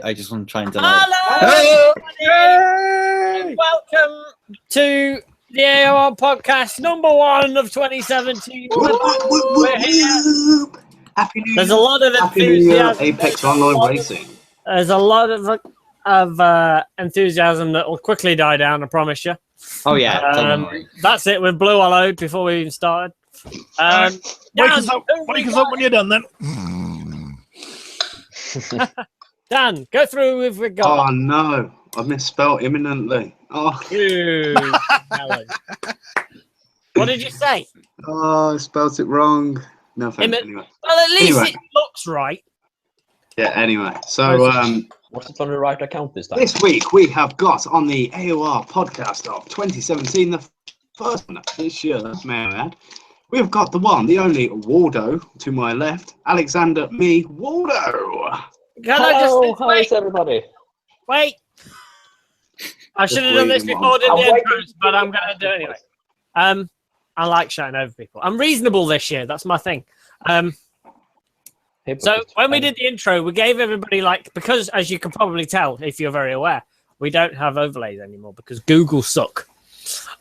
I just want to try and delay. Hello, everybody. Welcome to the AOR Podcast, number 1 of 2017. We're here. Happy New Year. There's a lot of enthusiasm. Apex Online Racing. There's a lot of enthusiasm that will quickly die down, I promise you. Oh, yeah. Don't worry. That's it. We blew our load before we even started. Wake us up when you're done, then. Dan, go through with regard. Oh, no. I misspelled imminently. Oh, What did you say? I spelled it wrong. No thanks, anyway. Well, at least it looks right. Yeah, anyway. So, was it on the right account this time? this week we have got on the AOR Podcast of 2017, the first one of this year, may I add. We've got the one, the only Waldo to my left, Alexander Waldo. How's everybody? Wait. I should have done this before I did the intros, but I'm going to do it anyway. I like shouting over people. I'm reasonable this year. That's my thing. So when we did the intro, we gave everybody, because as you can probably tell, if you're very aware, we don't have overlays anymore because Google suck.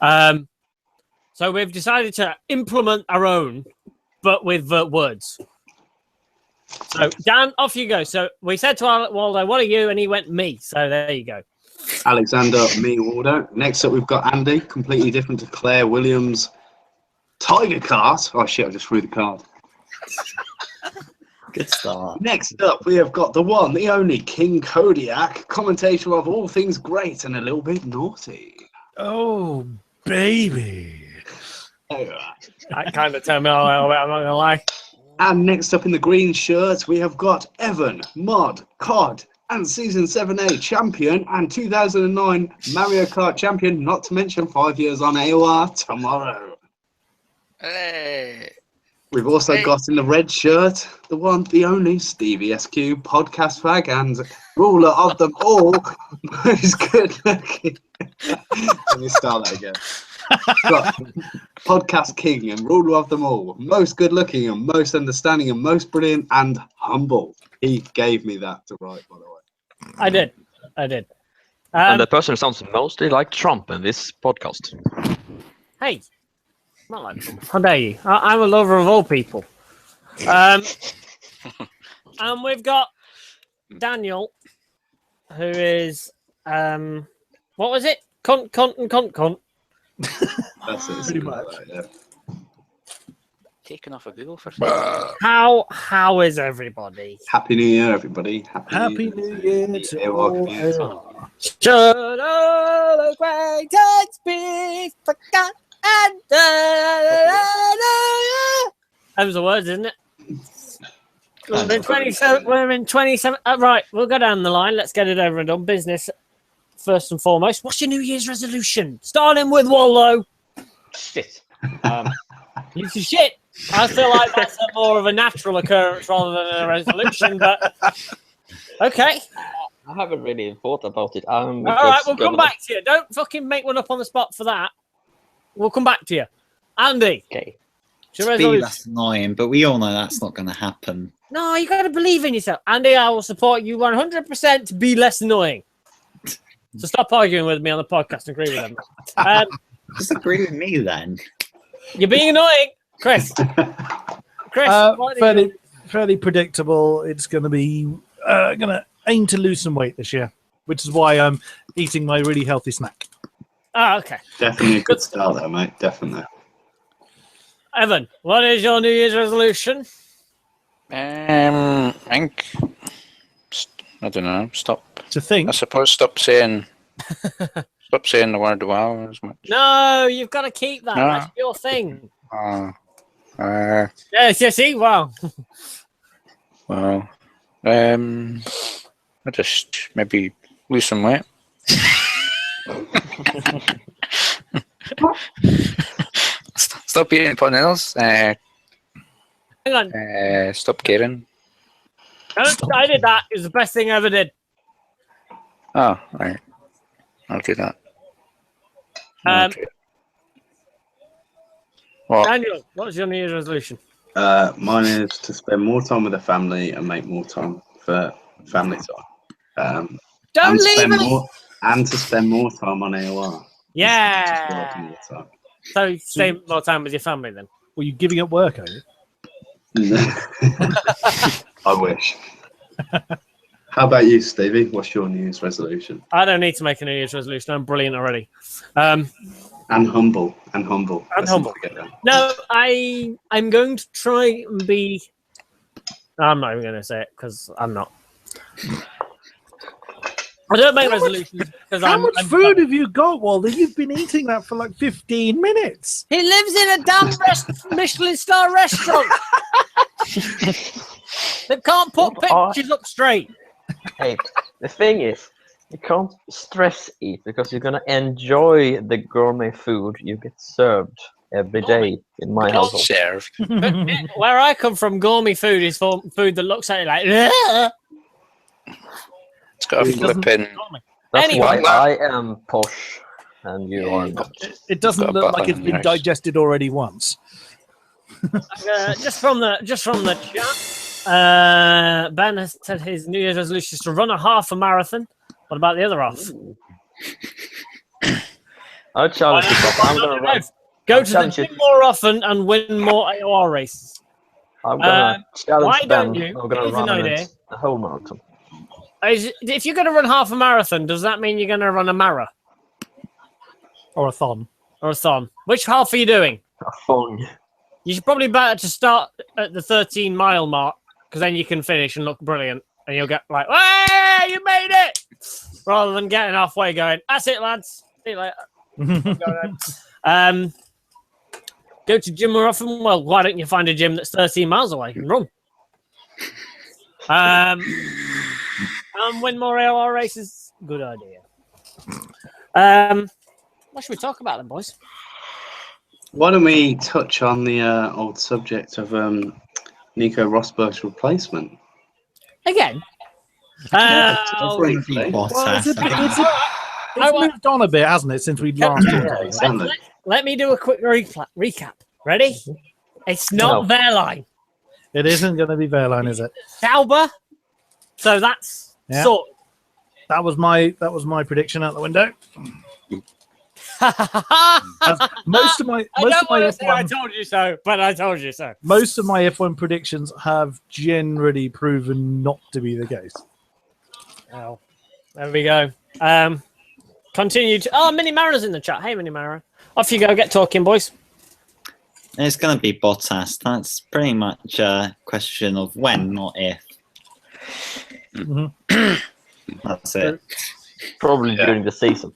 So we've decided to implement our own, but with words. So, Dan, off you go. So we said to Waldo, what are you? And he went, me. So there you go. Alexander Waldo. Next up, we've got Andy, completely different to Claire Williams. Tiger card. Oh, shit, I just threw the card. Good start. Next up, we have got the one, the only King Kodiak, commentator of all things great and a little bit naughty. Oh, baby. That kind of turned me on a little bit, I'm not going to lie. And next up in the green shirt, we have got Evan, Mod, Cod, and Season 7A champion and 2009 Mario Kart champion, not to mention 5 years on AOR tomorrow. Hey. We've also got in the red shirt, the one, the only StevieSQ podcast fag and ruler of them all, most good looking. Let me start that again. Got podcast king and ruler of them all, most good looking and most understanding and most brilliant and humble. He gave me that to write, by the way. I did. And the person sounds mostly like Trump in this podcast. Hey, not like Trump. How dare you? I'm a lover of all people. And we've got Daniel, who is what was it? Cunt. That's it. Pretty much. Yeah. Taken off of Google for How is everybody? Happy New Year, everybody. Happy New Year to all. Should all acquaintance be forgot? That was the words, isn't it? We're in 27. We're in 27. Right, we'll go down the line. Let's get it over and done. Business first and foremost. What's your New Year's resolution? Starting with Waldo. Shit. You shit. I feel like that's more of a natural occurrence rather than a resolution, but okay. I haven't really thought about it. All right, we'll come back to you. Don't fucking make one up on the spot for that. We'll come back to you. Andy. Okay. That's annoying, but we all know that's not going to happen. No, you got to believe in yourself. Andy, I will support you 100% to be less annoying. So stop arguing with me on the podcast and agree with them. Just agree with me then. You're being annoying. Chris, fairly predictable. It's going to be going to aim to lose some weight this year, which is why I'm eating my really healthy snack. Oh, okay. Definitely a good start there, mate. Definitely. Evan, what is your New Year's resolution? I think, I don't know, I suppose stop saying the word wow as much. No, you've got to keep that. No. That's your thing. Yes, see, wow. Well, I just maybe lose some weight. Stop eating panels. Hang on. Stop caring. I did that. It was the best thing I ever did. Oh, right. I'll do that. What? Daniel, what's your New Year's resolution? Mine is to spend more time with the family and make more time for family time. Don't Don't leave us. To spend more time on AOR. Yeah. So stay more time with your family then. Were you giving up work, are you? I wish. How about you, Stevie? What's your New Year's resolution? I don't need to make a New Year's resolution. I'm brilliant already. And humble. And humble. No, I'm going to try and be. I'm not even going to say it because I'm not. I don't make resolutions because How much food have you got, Walter? You've been eating that for like 15 minutes. He lives in a damn Michelin star restaurant. They can't put pictures up straight. Hey, the thing is, you can't stress eat because you're gonna enjoy the gourmet food you get served every day in my household. Served. Where I come from, gourmet food is for food that looks at you like. Ugh! It's got a flipping. That's Anyway. why I am posh and you are not. It doesn't Got a look like button it's on been yours. digested already once. Just from the chat, Ben has said his New Year's resolution is to run a half a marathon. What about the other half? I'll challenge you. I'm gonna run. Go I'll to the challenge gym you. more often and win more AOR races. I'm gonna challenge why Ben. don't you? I'm gonna Here's an run idea. the whole marathon. If you're going to run half a marathon, does that mean you're going to run a mara Or a thon. or a thon? Which half are you doing? A thong. You should probably better to start at the 13-mile mark because then you can finish and look brilliant, and you'll get like, "Hey, you made it!" Rather than getting halfway, going, "That's it, lads. See you later." Go to gym more often. Well, why don't you find a gym that's 13 miles away and run? And win more AOR races. Good idea. What should we talk about then, boys? Why don't we touch on the old subject of Nico Rosberg's replacement? Again? Briefly. It's moved on a bit, hasn't it, since we last talked about it? Let me do a quick recap. Ready? It's not Verline. It isn't going to be Verline, is it? Sauber. So that's sort. That was my prediction out the window. Most of my F1, I told you so, but I told you so. Most of my F1 predictions have generally proven not to be the case. Well, there we go. Continue to. Oh, Mini Mariner's in the chat. Hey, Mini Mariner. Off you go. Get talking, boys. It's going to be Bottas. That's pretty much a question of when, not if. Mm-hmm. That's it. Probably during the season.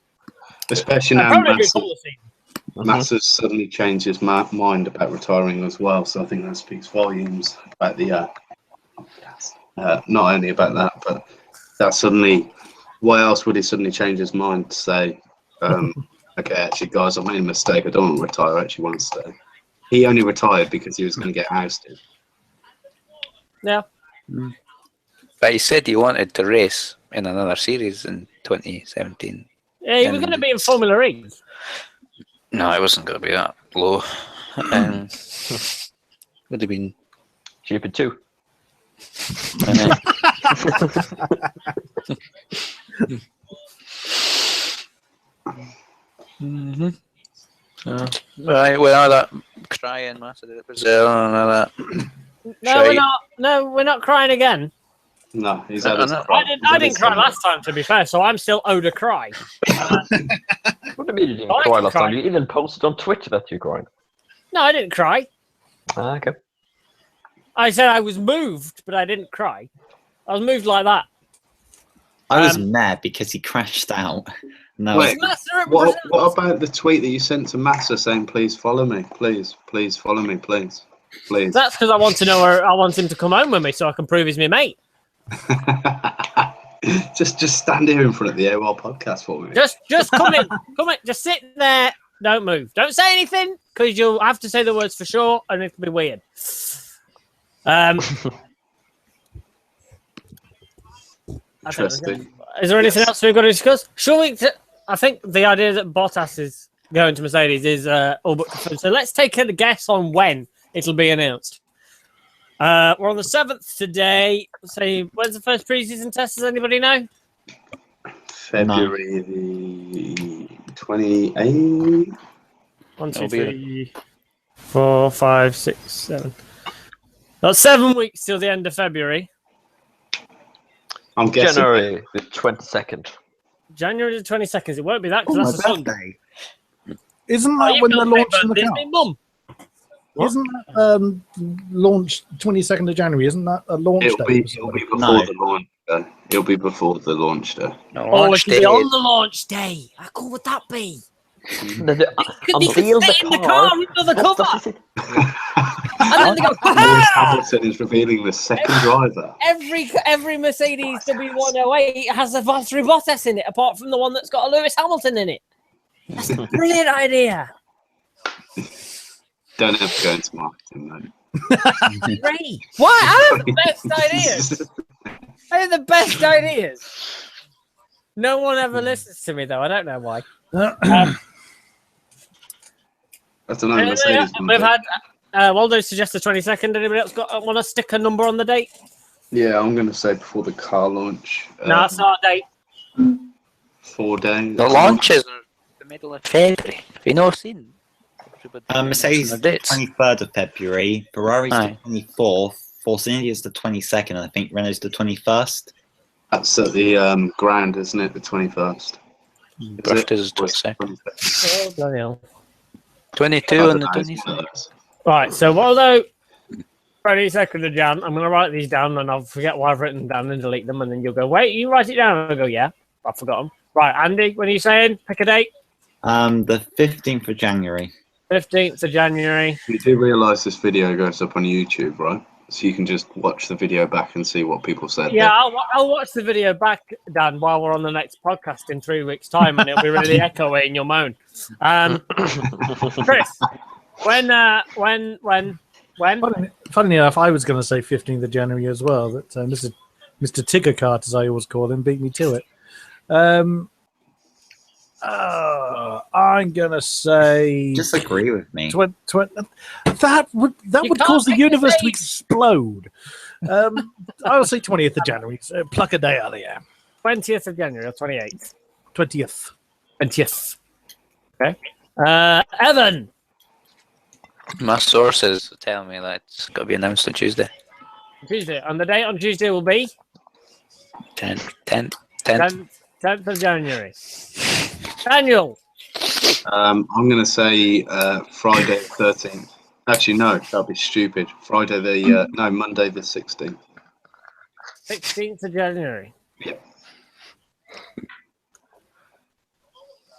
Especially now Probably Massa, before the season. Massa's suddenly changed his mind about retiring as well, so I think that speaks volumes about the not only about that, but that suddenly, why else would he suddenly change his mind to say, okay, actually guys, I made a mistake, I don't want to retire, I actually want to stay. He only retired because he was going to get ousted. Yeah. But he said he wanted to race in another series in 2017. Yeah, he was going to be in Formula E. No, it wasn't going to be that low. Would have been Stupid too. Right, well, all that crying, Master did Brazil and all that. No, we're not. No, we're not crying again. No, he's had his I cry. I didn't cry last time, to be fair, so I'm still owed a cry. What do you mean you didn't I cry last cried. time? You even posted on Twitter that you cried. No, I didn't cry. Okay. I said I was moved, but I didn't cry. I was moved like that. I was mad because he crashed out. No, Wait, Master at what Brazil. about the tweet that you sent to Massa saying, please follow me, please follow me, please. That's because I want to know where I want him to come home with me so I can prove he's my mate. just stand here in front of the AOR podcast for me. Just come in. Come in. Just sit there. Don't move. Don't say anything because you'll have to say the words for sure and it'll be weird. Interesting. Is there anything else we've got to discuss? Shall we? I think the idea that Bottas is going to Mercedes is all but confirmed. So let's take a guess on when it'll be announced. We're on the 7th today. Say, when's the first pre-season test? Does anybody know? February the 28th. 1, 2, That'll be 3, 4, 5, 6, 7. That's 7 weeks till the end of February. I'm guessing. January the 22nd. January the 22nd. It won't be that Oh, because my that's a Sunday. birthday. Isn't Oh, that you when got they're a big launching the birthday, car? Mum. What? Isn't that launch 22nd of January? Isn't that a launch It'll day? be before No. the launch day. It'll be before the launch day. No, Oh, launch it can be day on is- the launch day. How cool would that be? You You could stay in the car under the cover. And then they go, Lewis ha-ha! Hamilton is revealing the second driver. Every Mercedes W108 has a Valtteri Bottas in it, apart from the one that's got a Lewis Hamilton in it. That's a brilliant idea. Don't ever go into marketing, though. Great. Why? I have the best ideas. I have the best ideas. No one ever listens to me, though. I don't know why. I don't know. Anyway, Mercedes. we've had Waldo suggest the 22nd. Anybody else want to stick a number on the date? Yeah, I'm going to say before the car launch. No, that's not a date. 4 days. The launches are the middle of February. Have you not seen? Mercedes the the dates. 23rd of February, Ferrari's Aye. the 24th, Force India's the 22nd, and I think Renault's the 21st. That's at the Grand, isn't it? The 21st. Drift is Or is it 22nd. 22nd? Oh, bloody hell. 22 I and don't the know, it's one of 23rd. those. Right, so Waldo, 22nd of Jan, I'm going to write these down and I'll forget what I've written down and delete them, and then you'll go, wait, you write it down? And I'll go, yeah, I've forgotten. Right, Andy, what are you saying? Pick a date. The 15th of January. 15th of January. You do realise this video goes up on YouTube, right? So you can just watch the video back and see what people said. Yeah, I'll watch the video back, Dan, while we're on the next podcast in 3 weeks' time, and it'll be really echoey in your moan. Chris, when? Funny enough, I was going to say 15th of January as well. That Mr. Tigger Cart, as I always call him, beat me to it. I'm going to say Disagree with me. that would can't cause the pick a universe to date. explode. I'll say 20th of January. Pluck a day out of the air. 20th of January or 28th? 20th. 20th. Okay. Evan. My sources tell me that it's got to be announced on Tuesday. Tuesday. And the date on Tuesday will be 10th. 10th of January. Daniel. I'm going to say Friday the 13th. Actually, no, that'd be stupid. Monday the 16th. 16th of January. Yep.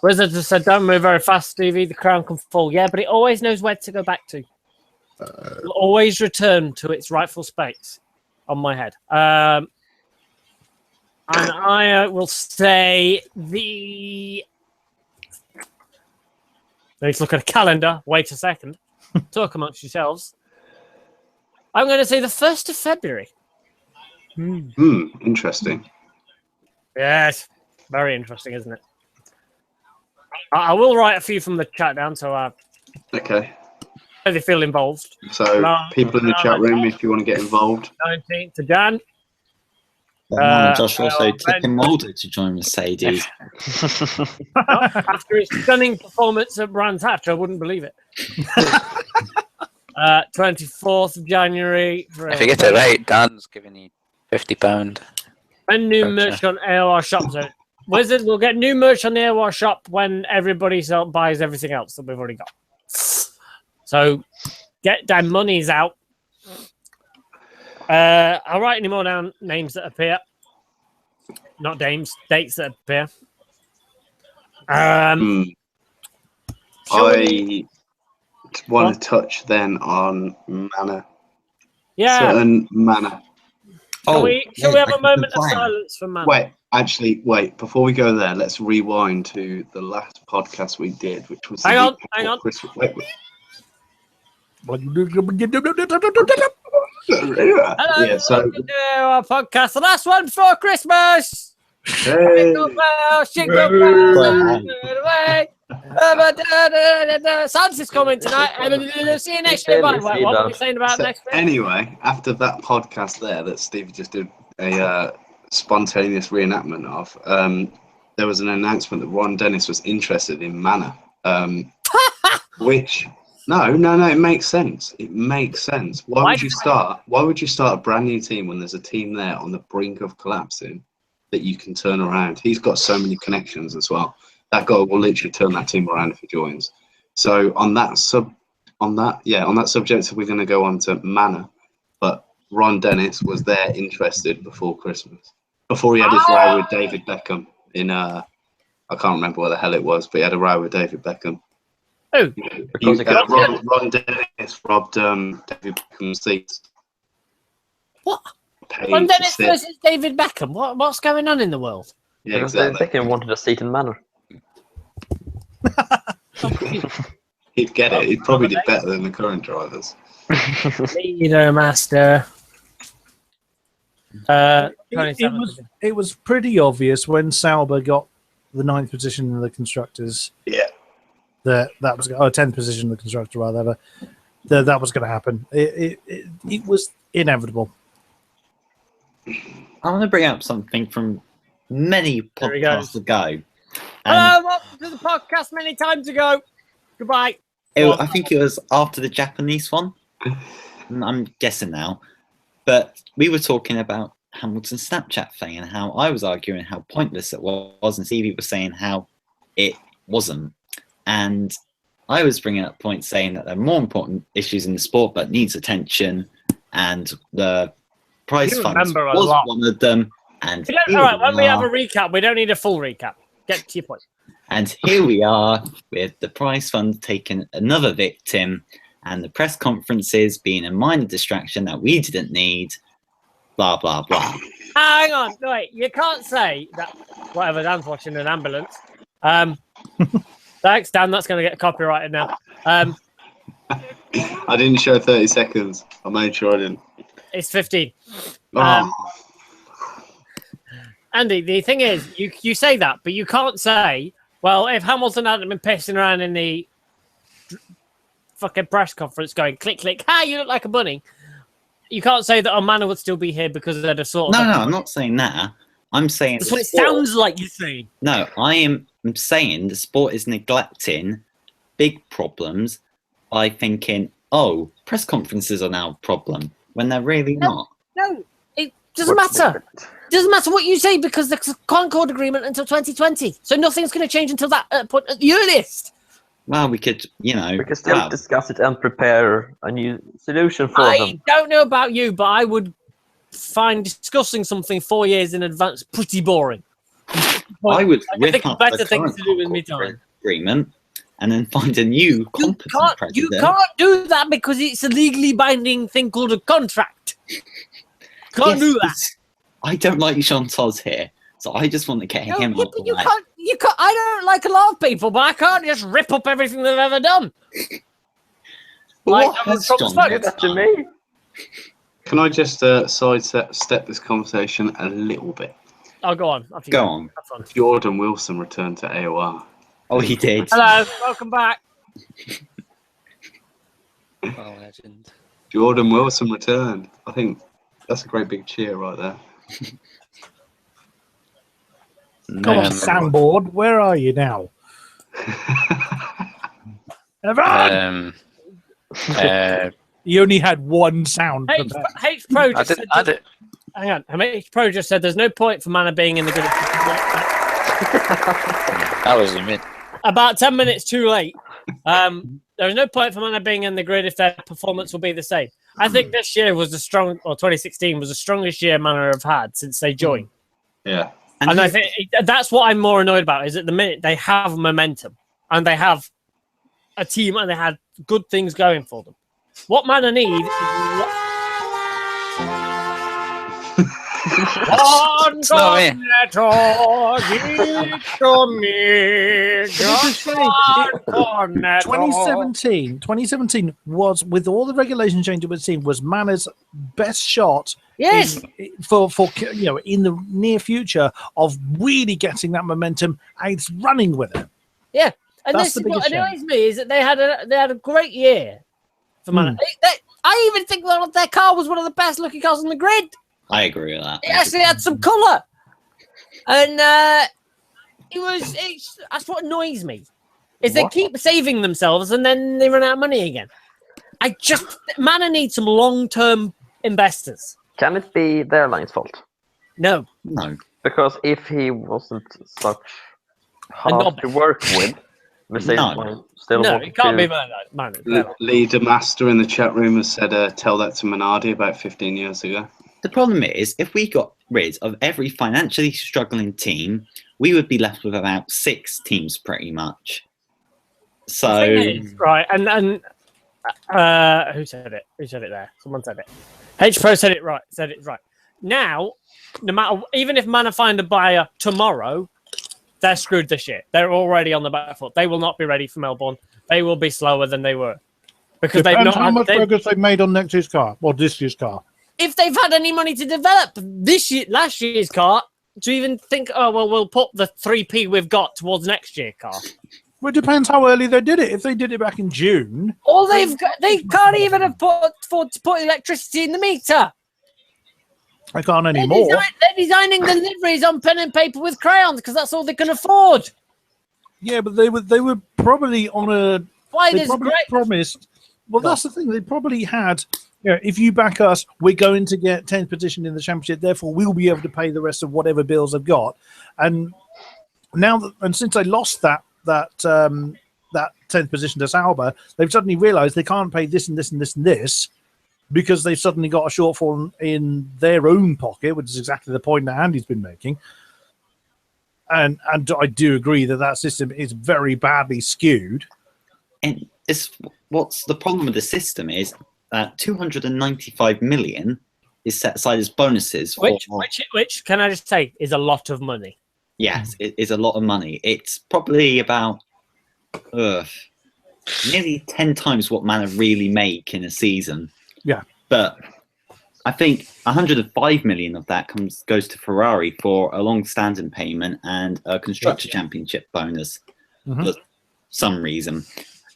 Wizards have said, don't move very fast, Stevie. The crown can fall. Yeah, but it always knows where to go back to. It'll always return to its rightful space on my head. And I will say the... Let's look at a calendar. Wait a second. Talk amongst yourselves. I'm going to say the 1st of February. Interesting. Yes. Very interesting, isn't it? I will write a few from the chat down, so Okay. they feel involved. So, No, people in the chat room, if you want to get involved. 19th of Jan. Josh also Ben- tipping Mulder to join Mercedes. After its stunning performance at Brands Hatch, I wouldn't believe it. 24th of January. If you get it right, Dan's giving you £50. And new Gotcha. merch on AOR Shop. So Wizard will get new merch on the AOR Shop when everybody buys everything else that we've already got. So get their monies out. I'll write any more down names that appear. Not dates that appear. I want to touch then on mana. Yeah. Certain mana. Shall we have a moment of plan. silence for man? Wait, before we go there, let's rewind to the last podcast we did, which was... Hang the on, week hang before on. Christmas. Wait. Hello, Yeah, so... welcome to our podcast, the last one before Christmas. Hey. Jingle bells, away. Santa's coming tonight. See you next year. Bye. What are we saying about So next week? anyway, after that podcast there that Steve just did a spontaneous reenactment of, there was an announcement that Ron Dennis was interested in Manor, which no, it makes sense. It makes sense. Why would you start a brand new team when there's a team there on the brink of collapsing that you can turn around? He's got so many connections as well. That guy will literally turn that team around if he joins. So on that subject, we're going to go on to Manor, but Ron Dennis was there interested before Christmas, before he had his row with David Beckham in I can't remember where the hell it was, but he had a row with David Beckham. Oh, Ron Dennis robbed David Beckham's seats. What? Ron Dennis versus David Beckham. What's going on in the world? Yeah, because exactly. Beckham wanted a seat in Manor. He'd get it. He'd probably do better than the current drivers. Leader, master. It was pretty obvious when Sauber got the 9th position in the constructors. Yeah. That was 10th position in the constructor rather. That was going to happen. It was inevitable. I want to bring up something from many podcasts ago. Hello, welcome to the podcast many times ago. Goodbye. I think it was after the Japanese one. I'm guessing now. But we were talking about Hamilton's Snapchat thing and how I was arguing how pointless it was, and Stevie was saying how it wasn't. And I was bringing up points saying that there are more important issues in the sport but needs attention, and the prize funds was one of them. And all right, when we have a recap, we don't need a full recap. Get to your point. And here we are with the prize fund taking another victim, and the press conferences being a minor distraction that we didn't need. Blah blah blah. Hang on, wait. You can't say that. Whatever, Dan's watching an ambulance. Thanks, Dan. That's going to get copyrighted now. I didn't show 30 seconds. I made sure I didn't. It's 15. Oh. Andy, the thing is, you say that, but you can't say, well, if Hamilton hadn't been pissing around in the fucking press conference going, click, click, hi, you look like a bunny. You can't say that Manor would still be here because they're just sort of... No, I'm not saying that. I'm saying... That's what it sounds like you're saying. No, I'm saying the sport is neglecting big problems by thinking, oh, press conferences are now a problem, when they're really not. No, it doesn't matter. It doesn't matter what you say because there's a Concord agreement until 2020. So nothing's going to change until that point at the earliest. Well, we could, we can still discuss it and prepare a new solution for them. I don't know about you, but I would find discussing something 4 years in advance pretty boring. I would rip up better the things to do with me current time. agreement and then find a new competent president. You can't do that because it's a legally binding thing called a contract. Can't do that. I don't like Chantal's here, so I just want to get him out the way. You can't. I don't like a lot of people, but I can't just rip up everything they've ever done. What has John done that to me? Can I just sidestep this conversation a little bit? Oh, go on. Go on. Have fun. Jordan Wilson returned to AOR. Oh, he did. Hello, welcome back. Oh, legend. Jordan Wilson returned. I think that's a great big cheer right there. Come on, Sandboard. Where are you now? Evan! You only had one sound. H Pro just said, hang on. H Pro just said there's no point for Manor being in the grid. That was a minute. About 10 minutes too late. There's no point for Manor being in the grid if their performance will be the same. I think this year was 2016 was the strongest year Manor have had since they joined. Yeah. And I think that's what I'm more annoyed about is at the minute they have momentum and they have a team and they had good things going for them. What Manor need is... It's not me. 2017 was, with all the regulation changes we've seen, was Manor's best shot. Yes, for in the near future of really getting that momentum and it's running with it. Yeah, and That's this the is what biggest annoys me is that they had a great year for Manor. I even think that their car was one of the best looking cars on the grid. I agree with that. It actually had some colour. And that's what annoys me. Is they keep saving themselves and then they run out of money again. Mana needs some long-term investors. Can it be the airline's fault? No. Because if he wasn't such hard to work with, Mercedes might still no, want it can't to... be Mana. Leader Master in the chat room has said, tell that to Minardi about 15 years ago. The problem is, if we got rid of every financially struggling team, we would be left with about 6 teams pretty much. So, right, and who said it? Who said it there? Someone said it. H-Pro said it right. Now, no matter, even if Mana find a buyer tomorrow, they're screwed this year. They're already on the back foot. They will not be ready for Melbourne. They will be slower than they were. Because they've not how much progress they've made on next year's car, or this year's car. If they've had any money to develop last year's car, to even think, oh, well, we'll put the 3p we've got towards next year's car. Well, it depends how early they did it. If they did it back in June... Or they can't even afford to put electricity in the meter. I can't anymore. They're designing the liveries on pen and paper with crayons because that's all they can afford. Yeah, but they were probably on a... Why they probably promised... Well, that's the thing. They probably had... if you back us, we're going to get 10th position in the championship. Therefore, we'll be able to pay the rest of whatever bills they've got. And now, since they lost that 10th position to Sauber, they've suddenly realised they can't pay this and this and this and this because they've suddenly got a shortfall in their own pocket, which is exactly the point that Andy's been making. And I do agree that system is very badly skewed. And what's the problem with the system is that 295 million is set aside as bonuses. Which can I just say is a lot of money. Yes, it is a lot of money. It's probably about nearly 10 times what Mana really make in a season. Yeah. But I think 105 million of that goes to Ferrari for a long-standing payment and a Constructor Championship bonus for some reason.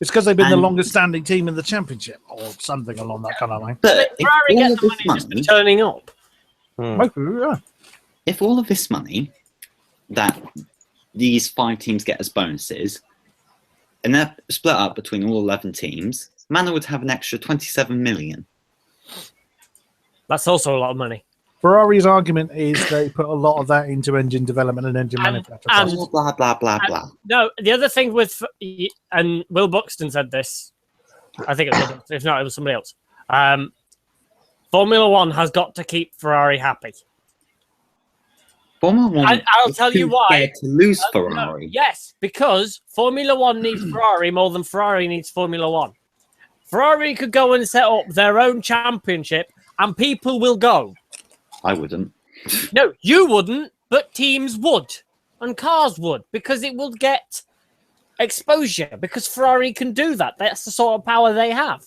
It's because they've been the longest-standing team in the championship or something along that kind of line. But Ferrari gets the money just for turning up. If all of this money that these 5 teams get as bonuses, and they're split up between all 11 teams, Mana would have an extra 27 million. That's also a lot of money. Ferrari's argument is they put a lot of that into engine development and engine manufacture. And blah, blah, blah, blah. No, the other thing with, and Will Buxton said this, I think it was, if not, it was somebody else. Formula One has got to keep Ferrari happy. Formula One I'll tell you why. Scared to lose Ferrari. No, yes, because Formula One needs Ferrari more than Ferrari needs Formula One. Ferrari could go and set up their own championship and people will go. I wouldn't. No, you wouldn't, but teams would. And cars would, because it would get exposure, because Ferrari can do that. That's the sort of power they have.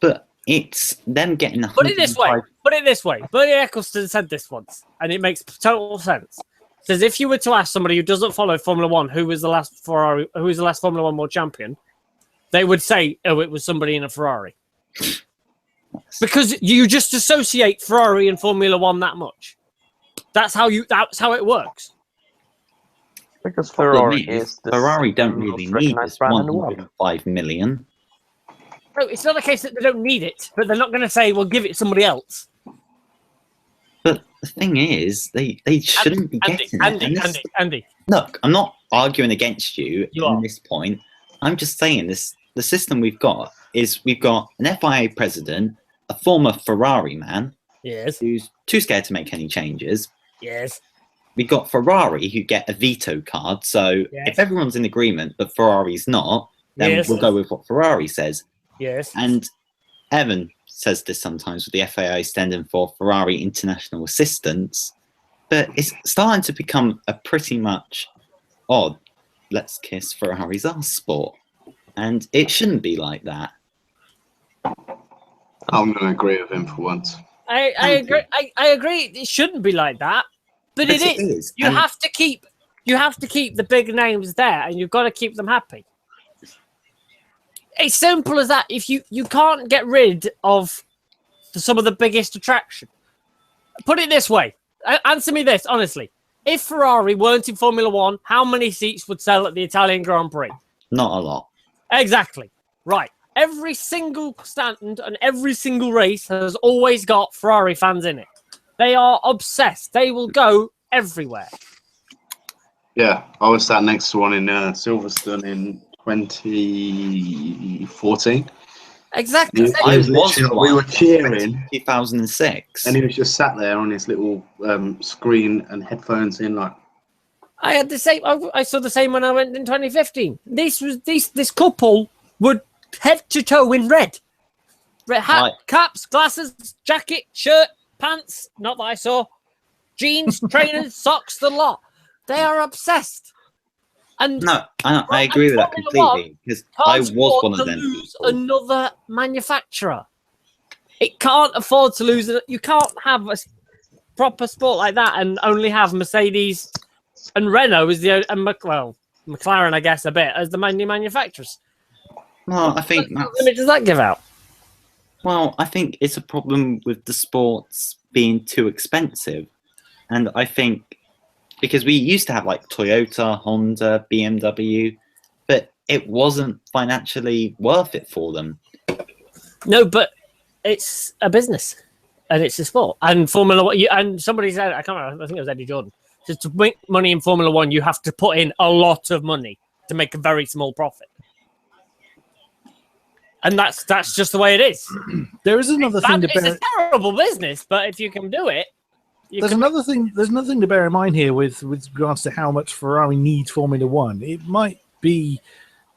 But it's them getting... Put it this way. Bernie Eccleston said this once, and it makes total sense. Says if you were to ask somebody who doesn't follow Formula One who was the last Formula One world champion, they would say, oh, it was somebody in a Ferrari. Because you just associate Ferrari and Formula One that much. That's how it works. Because Ferrari don't really need this 105 million. No, it's not a case that they don't need it, but they're not going to say, well, give it to somebody else. But the thing is, they shouldn't be getting it. Andy. Look, I'm not arguing against you on this point. I'm just saying the system we've got is we've got an FIA president, a former Ferrari man, who's too scared to make any changes. Yes. We've got Ferrari who get a veto card. So if everyone's in agreement but Ferrari's not, then we'll go with what Ferrari says. Yes. And Evan says this sometimes with the FIA standing for Ferrari International Assistance, but it's starting to become a pretty much odd, let's kiss Ferrari's ass sport. And it shouldn't be like that. I'm going to agree with him for once. I agree. I agree. It shouldn't be like that, but it is. You have to keep the big names there, and you've got to keep them happy. It's simple as that. If you can't get rid of some of the biggest attraction, put it this way. Answer me this, honestly. If Ferrari weren't in Formula One, how many seats would sell at the Italian Grand Prix? Not a lot. Exactly. Right. Every single stand and every single race has always got Ferrari fans in it. They are obsessed. They will go everywhere. Yeah, I was sat next to one in Silverstone in 2014. Exactly. We were cheering. 2006. And he was just sat there on his little screen and headphones in, like. I had the same. I saw the same when I went in 2015. This couple would head to toe in red hat, caps, glasses, jacket, shirt, pants. Not that I saw. Jeans, trainers, socks, the lot. They are obsessed. And no, I agree with that completely because I was one of them. Lose another manufacturer. It can't afford to lose it. You can't have a proper sport like that and only have Mercedes and Renault as McLaren, I guess, a bit as the new manufacturers. Well, I think what limit does that give out? Well, I think it's a problem with the sports being too expensive, and I think. Because we used to have like Toyota, Honda, BMW, but it wasn't financially worth it for them. No, but it's a business and it's a sport. And Formula One, and somebody said, I can't remember, I think it was Eddie Jordan, said to make money in Formula One, you have to put in a lot of money to make a very small profit. And that's just the way it is. There is another thing to bear. It's a terrible business, but if you can do it, There's another thing to bear in mind here with regards to how much Ferrari needs Formula One. It might be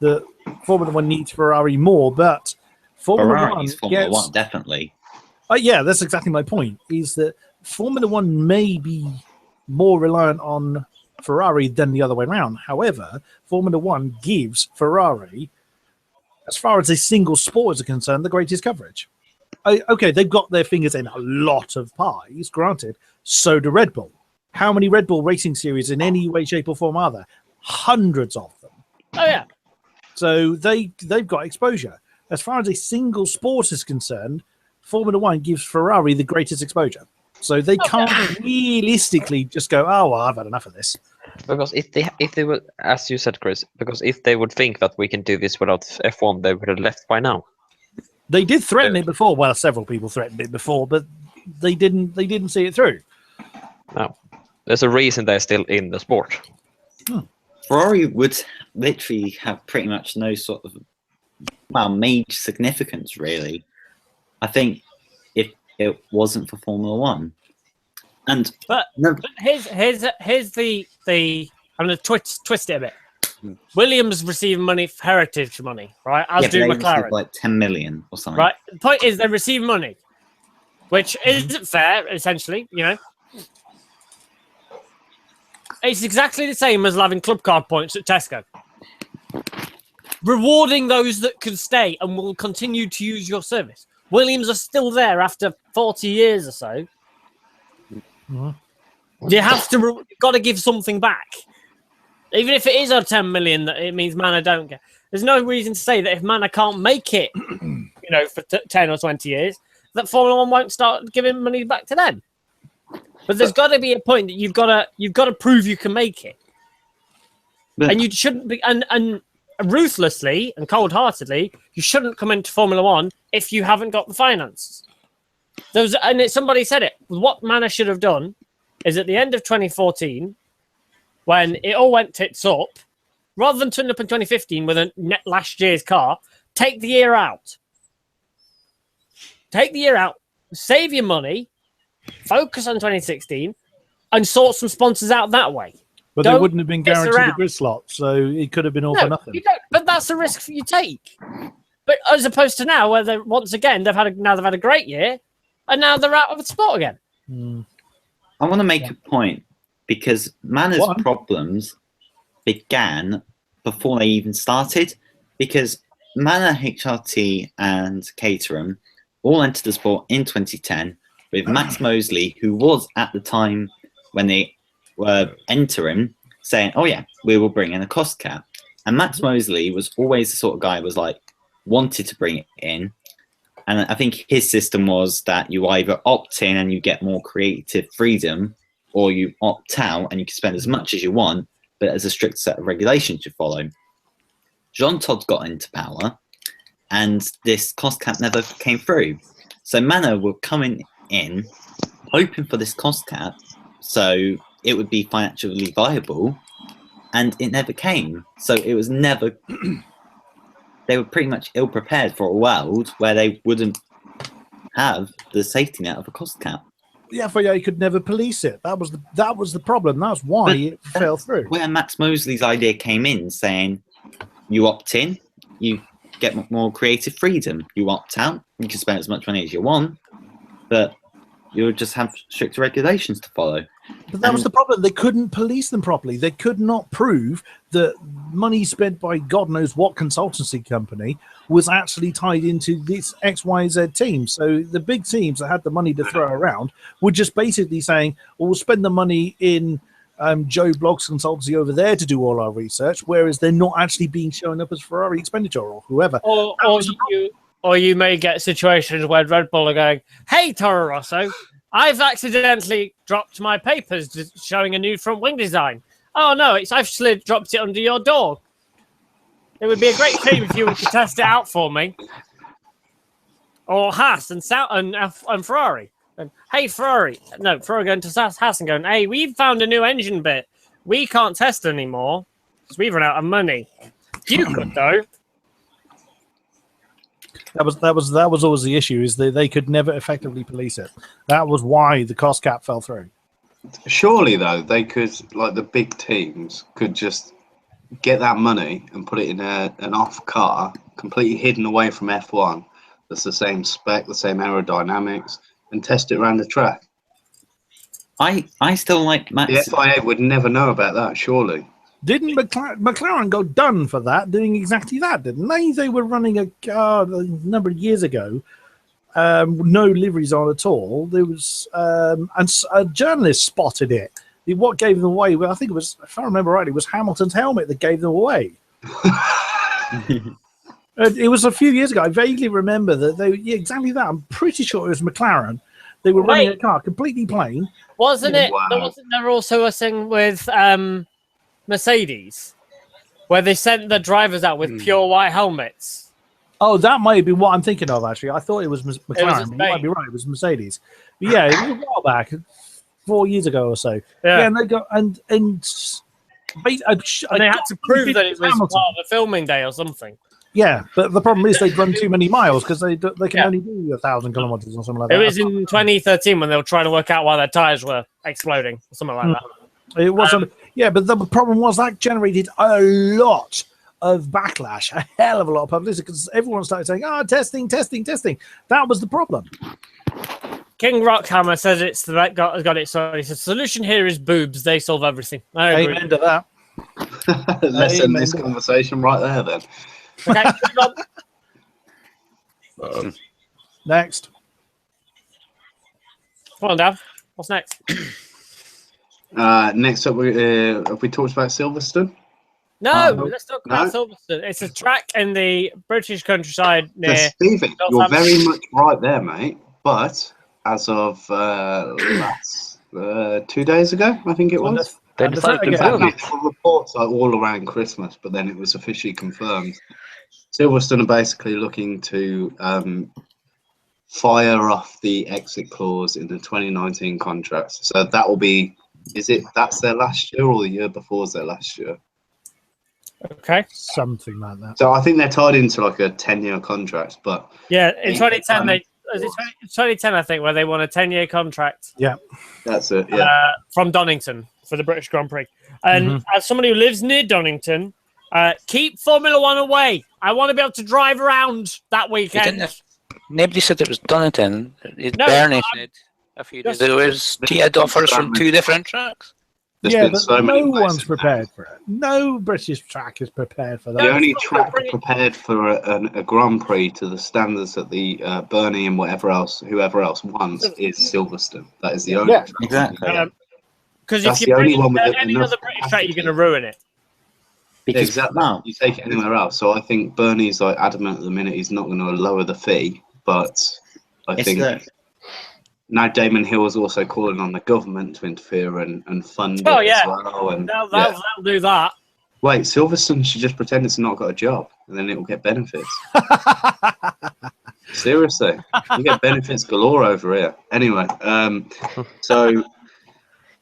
that Formula One needs Ferrari more, but Formula One definitely. Yeah, that's exactly my point. Is that Formula One may be more reliant on Ferrari than the other way around. However, Formula One gives Ferrari, as far as a single sport is concerned, the greatest coverage. Okay, they've got their fingers in a lot of pies, granted. So do Red Bull. How many Red Bull racing series in any way, shape, or form are there? Hundreds of them. Oh, yeah. So they've got exposure. As far as a single sport is concerned, Formula One gives Ferrari the greatest exposure. So they can't realistically just go, oh, well, I've had enough of this. Because if they would, as you said, Chris, because if they would think that we can do this without F1, they would have left by now. They did threaten it before. Well, several people threatened it before, but they didn't see it through. No. There's a reason they're still in the sport. Ferrari would literally have pretty much no sort of major significance, really. I think if it wasn't for Formula One. But here's the I'm going to twist it a bit. Williams receiving money for heritage money, right? As do McLaren. Like 10 million or something. Right. The point is they receive money, which isn't fair, essentially, you know. It's exactly the same as having club card points at Tesco. Rewarding those that can stay and will continue to use your service. Williams are still there after 40 years or so. You have to, you've got to give something back. Even if it is a 10 million, that it means Manor don't get. There's no reason to say that if Manor can't make it, you know, for 10 or 20 years, that Formula One won't start giving money back to them. But there's got to be a point that you've got to prove you can make it, and you shouldn't be and ruthlessly and cold-heartedly, you shouldn't come into Formula One if you haven't got the finances. Somebody said it. What Manor should have done is at the end of 2014. When it all went tits up, rather than turn up in 2015 with a last year's car, take the year out. Take the year out, save your money, focus on 2016, and sort some sponsors out that way. But they wouldn't have been guaranteed a grid slot, so it could have been all for nothing. But that's a risk you take. But as opposed to now, where they've had a great year, and now they're out of the sport again. I want to make a point. Because Manor's problems began before they even started. Because Manor, HRT, and Caterham all entered the sport in 2010 with Max Mosley, who was at the time when they were entering, saying, "Oh yeah, we will bring in a cost cap." And Max Mosley was always the sort of guy who was like wanted to bring it in, And I think his system was that you either opt in and you get more creative freedom, or you opt out and you can spend as much as you want, but there's a strict set of regulations you follow. Jean Todt got into power, and this cost cap never came through. So Manor were coming in, hoping for this cost cap, so it would be financially viable, and it never came. So it was never... They were pretty much ill-prepared for a world where they wouldn't have the safety net of a cost cap. Yeah, for you could never police it. That was the problem. That's why it fell through. Where Max Mosley's idea came in, saying you opt in, you get more creative freedom. You opt out, you can spend as much money as you want, but you'll just have stricter regulations to follow. But that was the problem. They couldn't police them properly. They could not prove that money spent by God knows what consultancy company was actually tied into this XYZ team. So the big teams that had the money to throw around were just basically saying, well, we'll spend the money in Joe Blogg's consultancy over there to do all our research, whereas they're not actually being shown up as Ferrari expenditure or whoever. Or you may get situations where Red Bull are going, hey, Toro Rosso, I've accidentally dropped my papers showing a new front wing design. Oh, no, I've dropped it under your door. It would be a great thing if you were to test it out for me. Or Haas and Ferrari. And, hey, Ferrari. No, Ferrari going to Haas and going, hey, we've found a new engine bit. We can't test anymore because we've run out of money. You could, though. That was always the issue, is they could never effectively police it. That was why the cost cap fell through. Surely, though, they could, like the big teams, could just get that money and put it in an off car, completely hidden away from F1, that's the same spec, the same aerodynamics, and test it around the track. I still like Max. The FIA would never know about that, surely. Didn't McLaren go done for that, doing exactly that, didn't they? They were running a car a number of years ago, no liveries on at all. There was, and a journalist spotted it. What gave them away? Well, I think it was, if I remember rightly, it was Hamilton's helmet that gave them away. It was a few years ago. I vaguely remember that exactly that. I'm pretty sure it was McLaren. They were running a car completely plain. Wasn't it? Wow. Wasn't there also a thing with Mercedes, where they sent the drivers out with pure white helmets? Oh, that might be what I'm thinking of, actually. I thought it was McLaren. You might be right. It was Mercedes. But yeah, it was a while back, 4 years ago or so. Yeah, and they go and they had to prove that it was part of a filming day or something. Yeah, but the problem is they'd run too many miles because they can only do 1,000 kilometers or something like that. It was in 2013 when they were trying to work out why their tires were exploding or something like that. It wasn't. Yeah, but the problem was that generated a lot of backlash, a hell of a lot of publicity, because everyone started saying, testing. That was the problem. King Rockhammer says got it. So he says, solution here is boobs. They solve everything. I agree. Amen to that. Let's end this conversation right there, then. Okay, next. Come on, Dad. What's next? Next up, have we talked about Silverstone? No, let's talk about Silverstone. It's a track in the British countryside near. Stephen, you're very much right there, mate. But as of 2 days ago, I think it was. They decided to build it. Reports all around Christmas, but then it was officially confirmed. Silverstone are basically looking to fire off the exit clause in the 2019 contracts. So that will be, that's their last year or the year before is their last year? Okay. Something like that. So I think they're tied into like a 10-year contract, but... Yeah, in 2010, 2010, I think, where they won a 10-year contract. Yeah. That's it, yeah. From Donington for the British Grand Prix. And as somebody who lives near Donington, keep Formula One away. I want to be able to drive around that weekend. Nobody said it was Donington. Bernie said a few days ago it was tiered offers from two different tracks. But no one's prepared for it. No British track is prepared for that. The only track prepared for a Grand Prix to the standards that the Bernie and whoever else wants is Silverstone. That is the only track. Exactly. Because if you bring in any other British track, you're going to ruin it. Exactly. You take it anywhere else. So I think Bernie's like adamant at the minute he's not going to lower the fee but I think now Damon Hill is also calling on the government to interfere and fund it as well. And they'll do that. Wait, Silverstone should just pretend it's not got a job, and then it will get benefits. Seriously, you get benefits galore over here. Anyway, Damon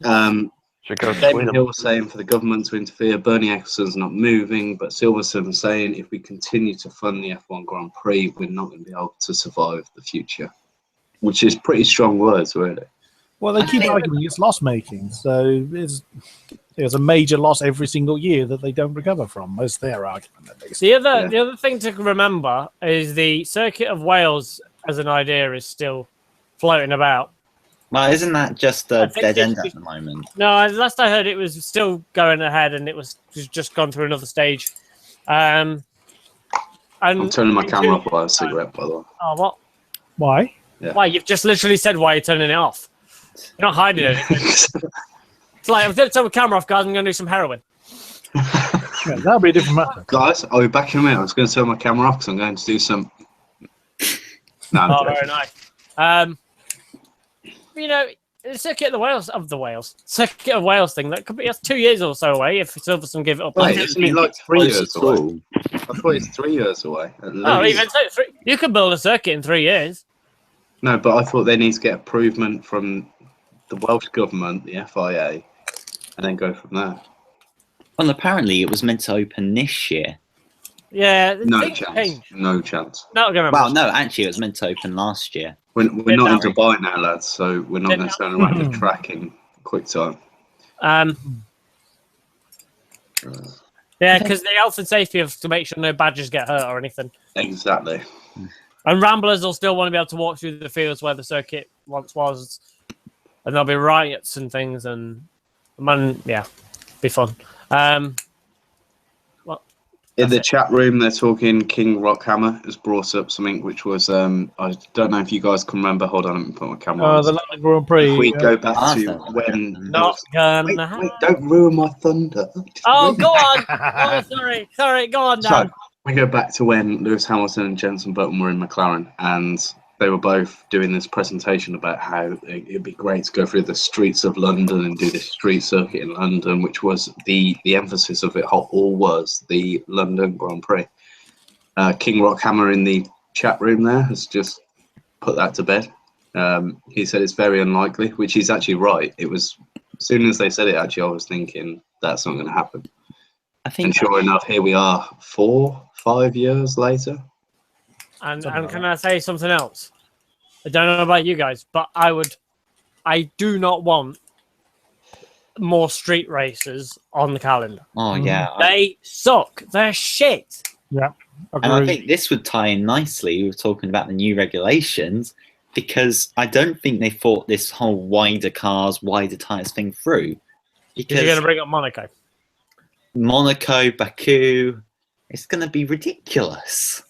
Hill was saying for the government to interfere. Bernie Eccleston's not moving, but Silverstone saying if we continue to fund the F1 Grand Prix, we're not going to be able to survive the future, which is pretty strong words, really. Well, they keep arguing it's loss making, so there's a major loss every single year that they don't recover from. That's their argument, at least. The other thing to remember is the Circuit of Wales as an idea is still floating about. Well, isn't that just a dead end at the moment? No, last I heard it was still going ahead and it was just gone through another stage. And I'm turning my camera off while I have a cigarette, by the way. Oh, what? Why? Yeah. Why? You've just literally said why you're turning it off. You're not hiding anything. It's like, I'm going to turn the camera off, guys. I'm going to do some heroin. Yeah, that'll be a different matter. Guys, I'll be back in a minute. I was going to turn my camera off because I'm going to do some... No, very nice. You know, the Circuit of Wales thing, that could be 2 years or so away if Silverstone give it up. Wait, it's like 3 years away. I thought it's 3 years away. Even so, you could build a circuit in 3 years. No, but I thought they need to get approval from the Welsh government, the FIA, and then go from there. Well, apparently it was meant to open this year. Yeah, no chance. No chance. Well, no, actually, it was meant to open last year. We're not in Dubai now, lads, so we're not going to turn around the track in quick time. Yeah, because the health and safety of to make sure no badgers get hurt or anything. Exactly. And ramblers will still want to be able to walk through the fields where the circuit once was, and there'll be riots and things, and be fun. In the chat room, they're talking. King Rockhammer has brought up something which was I don't know if you guys can remember. Hold on, let me put my camera on. The London Grand Prix. If we go back to when. Wait, don't ruin my thunder. Oh, go on. Oh, sorry. Go on, Dan. So, we go back to when Lewis Hamilton and Jenson Button were in McLaren, and they were both doing this presentation about how it'd be great to go through the streets of London and do this street circuit in London, which was the emphasis of it all was the London Grand Prix. King Rockhammer in the chat room there has just put that to bed. He said it's very unlikely, which he's actually right. It was, as soon as they said it, actually, I was thinking that's not going to happen. And sure enough, here we are 4-5 years later. And can I say something else? I don't know about you guys, but I do not want more street races on the calendar. Oh, yeah. They suck. They're shit. Yeah. And I think this would tie in nicely. We were talking about the new regulations, because I don't think they thought this whole wider cars, wider tyres thing through. Because you're going to bring up Monaco, Baku, it's going to be ridiculous.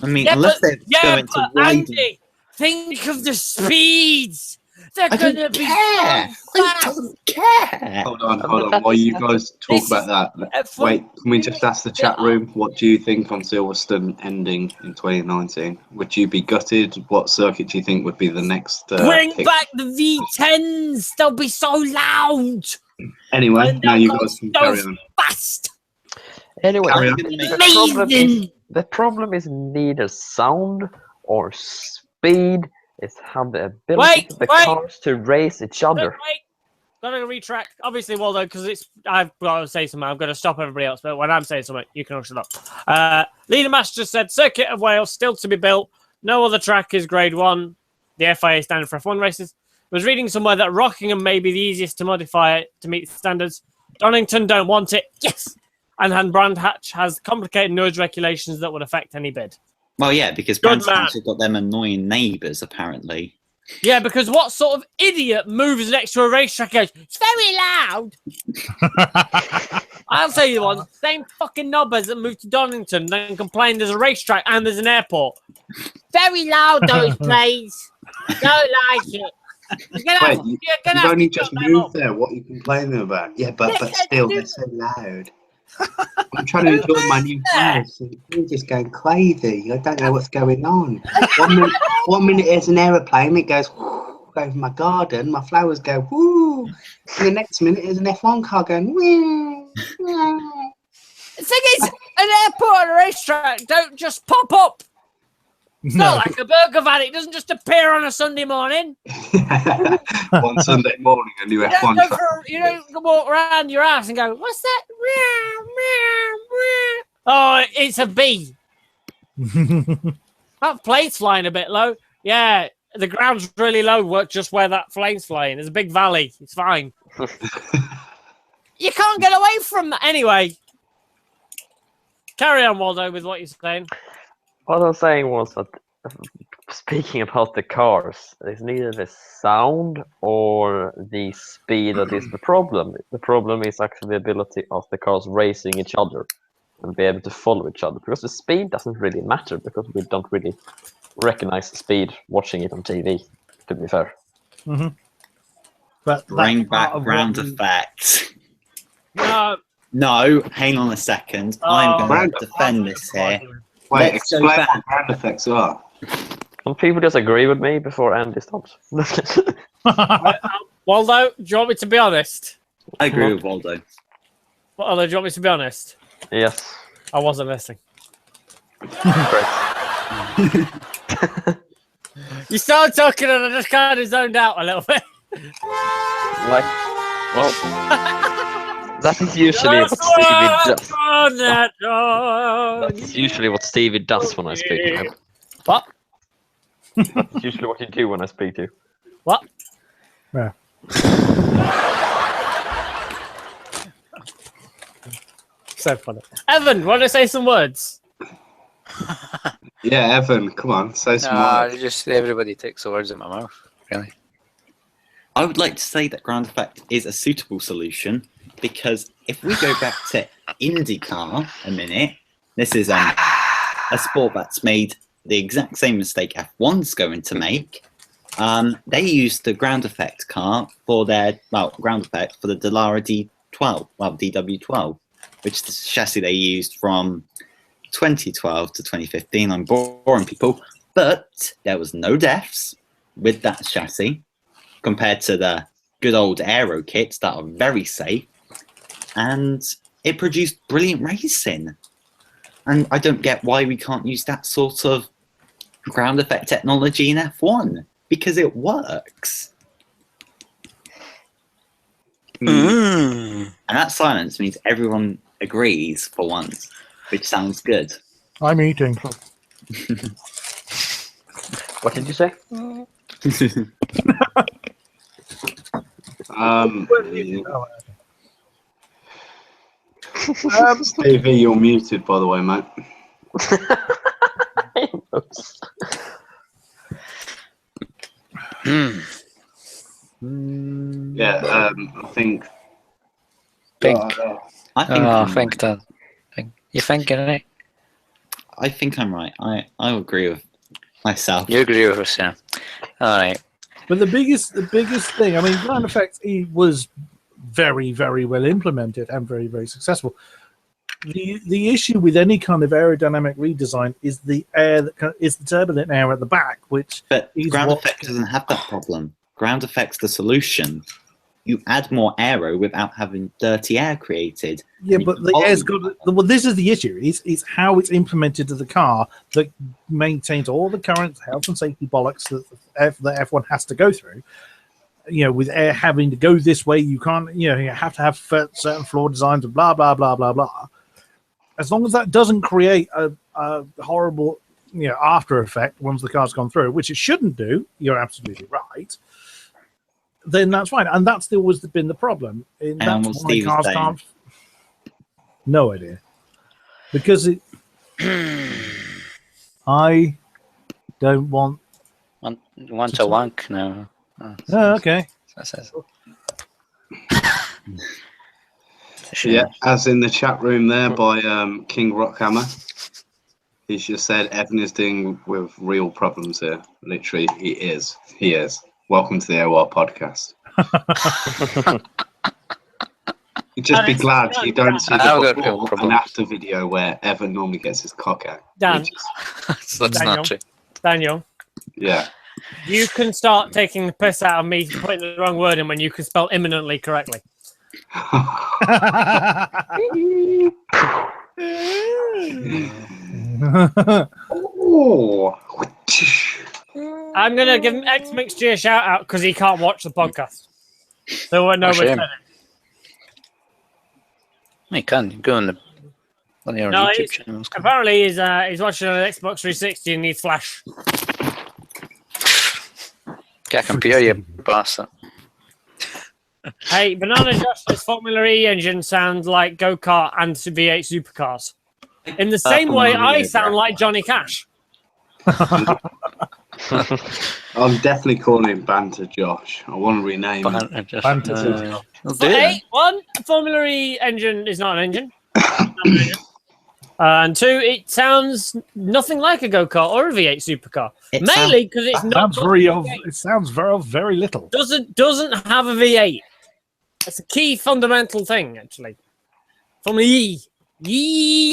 I mean, unless they're going to widen... Andy, think of the speeds. They're going to be I don't care. Hold on. While you guys talk about that, wait, can we just ask the chat room, what do you think on Silverstone ending in 2019? Would you be gutted? What circuit do you think would be the next Bring back the V10s. They'll be so loud. Anyway, now you guys can carry on. Fast. Anyway, amazing. The problem is neither sound or speed. It's how the ability of the cars to race each other. Gotta retract. Obviously, Waldo, because I've got to say something. I've got to stop everybody else. But when I'm saying something, you can all shut up. Leader Master said, Circuit of Wales still to be built. No other track is Grade 1. The FIA standard for F1 races. I was reading somewhere that Rockingham may be the easiest to modify it to meet the standards. Donington don't want it. Yes. And Brandhatch has complicated noise regulations that would affect any bid. Well, yeah, because Brandhatch have got them annoying neighbours, apparently. Yeah, because what sort of idiot moves next to a racetrack and goes, it's very loud. I'll tell you one, same fucking knobbers that moved to Donington and complain there's a racetrack and there's an airport. Very loud, those plays. Don't like it. Wait, you've only just moved there. What are you complaining about? Yeah, but still, they're so loud. I'm trying to enjoy my new house. You're just going crazy. I don't know what's going on. 1 minute there's an aeroplane. It goes over my garden. My flowers go woo. And the next minute there's an F1 car going woo. The thing is, an airport and a racetrack don't just pop up. It's not like a burger van. It doesn't just appear on a Sunday morning. One Sunday morning, a new F1 car. You don't walk around your house and go, what's that? Oh, it's a bee. That plane's flying a bit low. Yeah, the ground's really low just where that plane's flying. There's a big valley. It's fine. You can't get away from that. Anyway, carry on, Waldo, with what you're saying. What I was saying was that, speaking about the cars, it's neither the sound or the speed that is the problem. The problem is actually the ability of the cars racing each other and be able to follow each other. Because the speed doesn't really matter, because we don't really recognize the speed watching it on TV, to be fair. Mm-hmm. But Bring back ground effects. No, hang on a second. I'm going to defend this here. Wait, Let's go explain back. what ground effects are. Some people disagree with me before Andy stops. Waldo, do you want me to be honest? I agree with Waldo. Waldo, do you want me to be honest? Yes. I wasn't listening. Great. You started talking and I just kind of zoned out a little bit. Like, well, that is usually what Stevie does. That's usually what Stevie does when I speak to him. What? That's usually what you do when I speak to you. What? Yeah. So funny. Evan, want to say some words? Yeah, Evan, come on, say some No, words. just everybody takes the words in my mouth, really. I would like to say that ground effect is a suitable solution because if we go back to IndyCar a minute, this is a sport that's made the exact same mistake F1's going to make. They used the ground effect car for their ground effect for the Dallara D12, DW12, which is the chassis they used from 2012 to 2015. I'm boring people, but there was no deaths with that chassis compared to the good old aero kits that are very safe, and it produced brilliant racing. And I don't get why we can't use that sort of ground effect technology in F1 because it works. And that silence means everyone agrees for once, which sounds good. I'm eating. What did you say? Stevie, you're muted, by the way, mate. Yeah, I think. Pink. I think think that. You thinking, eh? I think I'm right. I agree with myself. You agree with us, yeah. All right. But the biggest thing, I mean, ground effect was very, very well implemented and very, very successful. The issue with any kind of aerodynamic redesign is the turbulent air at the back, which But is ground what- effect doesn't have that problem. Ground effect's the solution. You add more aero without having dirty air created. Yeah, but the air's got. Well, this is the issue. It's how it's implemented to the car that maintains all the current health and safety bollocks that the F1 has to go through. You know, with air having to go this way, you can't. You know, you have to have certain floor designs and blah blah blah blah blah. As long as that doesn't create a horrible, after effect once the car's gone through, which it shouldn't do. You're absolutely right. Then that's fine, and that's always been the problem. And That's what why Steve is cars saying. can't. No idea, because it. I don't want. Want to wank now. Oh, okay. That says. Yeah, as in the chat room there by King Rockhammer. He's just said Evan is dealing with real problems here. Literally, he is. He is. Welcome to the AOR Podcast. You'd just be glad you don't see I've the got before and problems. after video where Evan normally gets his cock out. Dan. Which is- That's Daniel. not true. Daniel, yeah. you can start taking the piss out of me putting the wrong word in when you can spell imminently correctly. Oh. I'm going to give X Mixture a shout out because he can't watch the podcast. So we'll know Oh, what's shame. in it. You can go on your No, YouTube he's- channels. Apparently, he's watching on an Xbox 360 and needs Flash. Get a computer, you bastard. Hey, Banana Josh's Formula E engine sounds like go-kart and V8 supercars. In the same way, I sound like Johnny Cash. I'm definitely calling him Banter Josh. I want to rename him. Fantasy. Hey, one, a Formula E engine is not an engine. And two, it sounds nothing like a go-kart or a V8 supercar. Mainly because it's not. It sounds very little. Doesn't have a V8. That's a key fundamental thing, actually. From E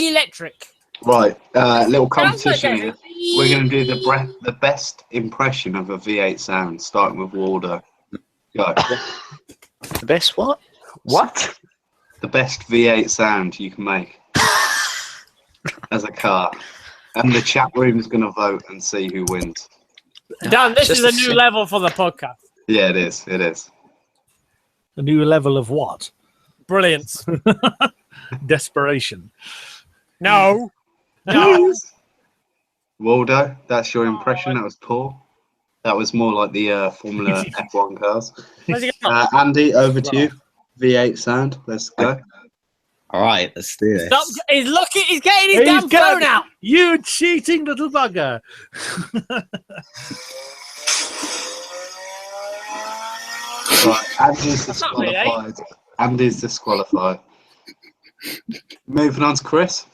electric. Right, little Sounds like competition a- here. We're going to do the best impression of a V8 sound, starting with Waldo. Go. The best what? What? The best V8 sound you can make as a car. And the chat room's going to vote and see who wins. Dan, this Just is a the new same. level for the podcast. Yeah, it is. It is. A new level of what? Brilliance. Desperation. No. No. Waldo, that's your impression. That was poor. That was more like the Formula F1 cars. Where's he going? Andy, over to you. V8 sound. Let's go. All right, let's do this. Stop. He's looking. He's getting his damn phone out. You cheating little bugger. Right, Andy's That's not V8. disqualified. Andy's disqualified. Moving on to Chris.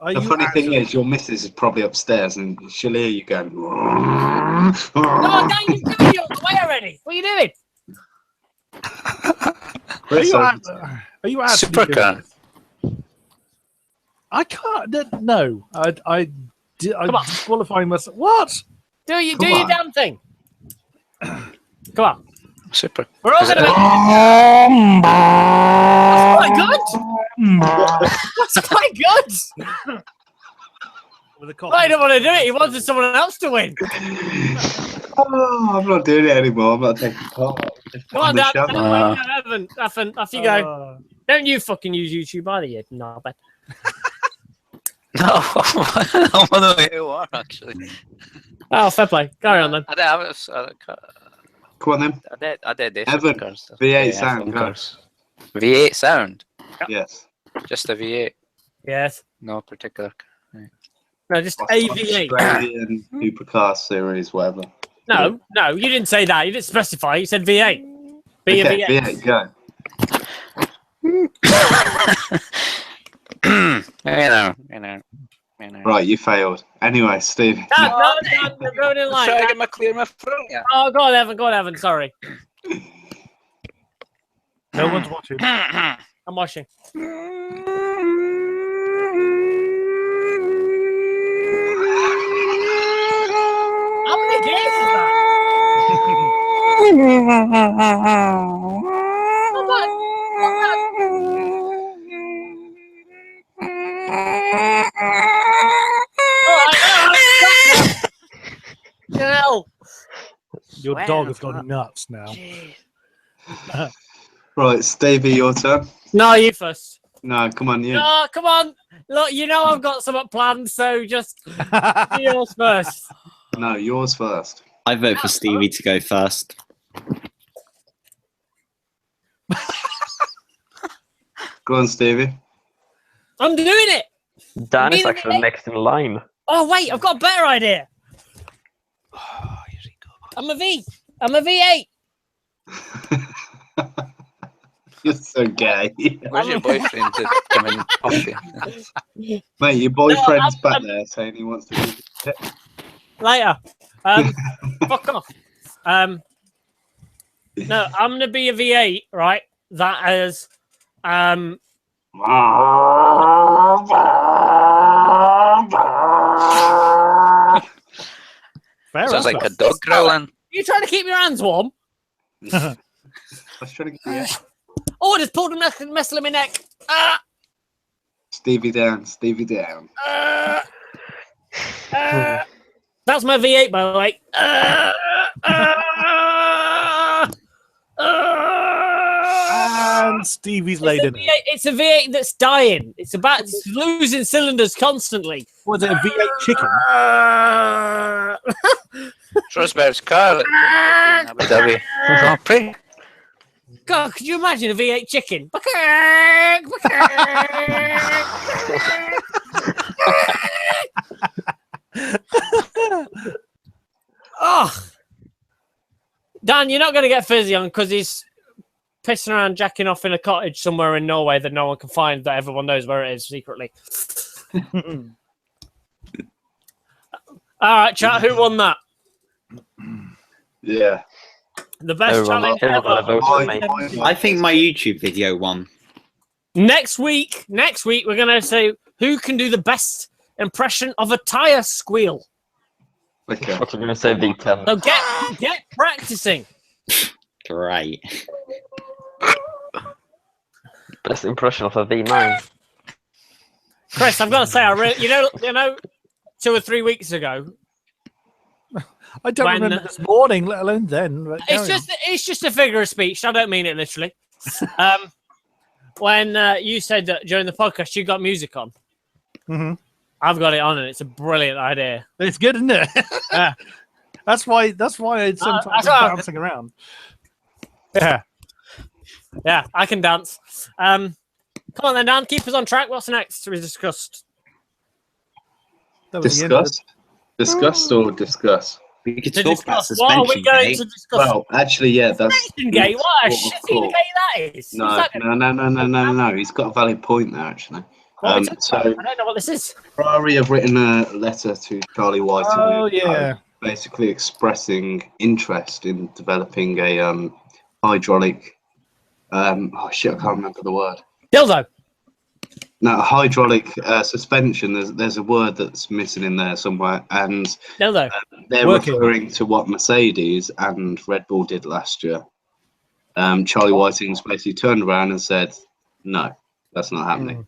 The funny thing is, your missus is probably upstairs and she'll hear you going. No, Dan, you've given you away already. What are you doing? Chris, Are you actually doing Supercar. this? I can't. No, I Come on. disqualify myself. What? Do your on. damn thing. Come on. Super. We're all Is it going to a- That's quite good. That's quite good. With a cock. Well, I don't want to do it. He wanted someone else to win. Oh, I'm not doing it anymore. I'm not taking part. Come on, Dan. Shut up. Evan, off you go. Don't you fucking use YouTube either, you knobhead. No, I want to know who you are, actually. Oh, fair play. Carry on then. I Come on then. did this. Evan, Cars. V8 sound, go. Cars. V8 sound? Yes. Just a V8? Yes. No particular. No, just AV8. Australian supercar series, whatever. No, you didn't say that. You didn't specify. You said V8. Be Okay, a V8. V8, go. You know. Right, you failed. Anyway, Steve. Dan, we're going in line. Try to get my clear my throat, yeah. Oh, go on, Evan. Sorry. No one's watching. I'm watching. How many games is that? Come on. Hell. Your Swear dog to has gone God. nuts now. Right, Stevie, your turn. No, you first. No, come on, you. No, come on. Look, you know I've got something planned, so just do yours first. No, yours first. I vote for Stevie to go first. Go on, Stevie. I'm doing it. Dan is Really? actually next in line. Oh, wait, I've got a better idea. I'm a V8. You're so gay. Where's your boyfriend to come and off you? Mate, your boyfriend's No, back there saying he wants to do it. Later. Fuck off. No, I'm gonna be a V8, right? that is Fair Sounds like answer. a dog growling. you trying to keep your hands warm? I was trying to get Oh, I just pulled a muscle in my neck. Ah! Stevie down. That's my V8, by the way. And Stevie's laid in it. It's a V8 that's dying. It's losing cylinders constantly. Was it a V8 chicken? Trustbear's car. Abu Dhabi Grand Prix. God, could you imagine a V8 chicken? Oh, Dan, you're not going to get fizzy on because he's pissing around, jacking off in a cottage somewhere in Norway that no one can find, that everyone knows where it is secretly. All right, chat. Who won that? Yeah. The best challenge ever. I think my YouTube video won. Next week, we're going to say who can do the best impression of a tire squeal. Okay. What are you going to say, V10? So get practicing. Great. Best impression of a V9. Chris, I've got to say, you know, 2 or 3 weeks ago. I don't remember this morning, let alone then. But It's just a figure of speech. I don't mean it literally. When you said that during the podcast you got music on, I've got it on, and it's a brilliant idea. It's good, isn't it? That's why it's sometimes bouncing around. Yeah, I can dance. Come on then, Dan, keep us on track. What's next to be discussed? Discussed or discuss? We could To talk about discuss. What are we suspension going gate. to discuss? Well, actually, yeah, that's Suspension gate? What a shitty gate that is. No, What's that gonna- no. He's got a valid point there, actually. What are we talking So about? I don't know what this is. Ferrari have written a letter to Charlie White, Oh, yeah. basically expressing interest in developing a hydraulic. I can't remember the word. Dildo. No, hydraulic suspension. There's a word that's missing in there somewhere, and Dildo. they're Working. referring to what Mercedes and Red Bull did last year. Charlie Whiting's basically turned around and said, "No, that's not happening."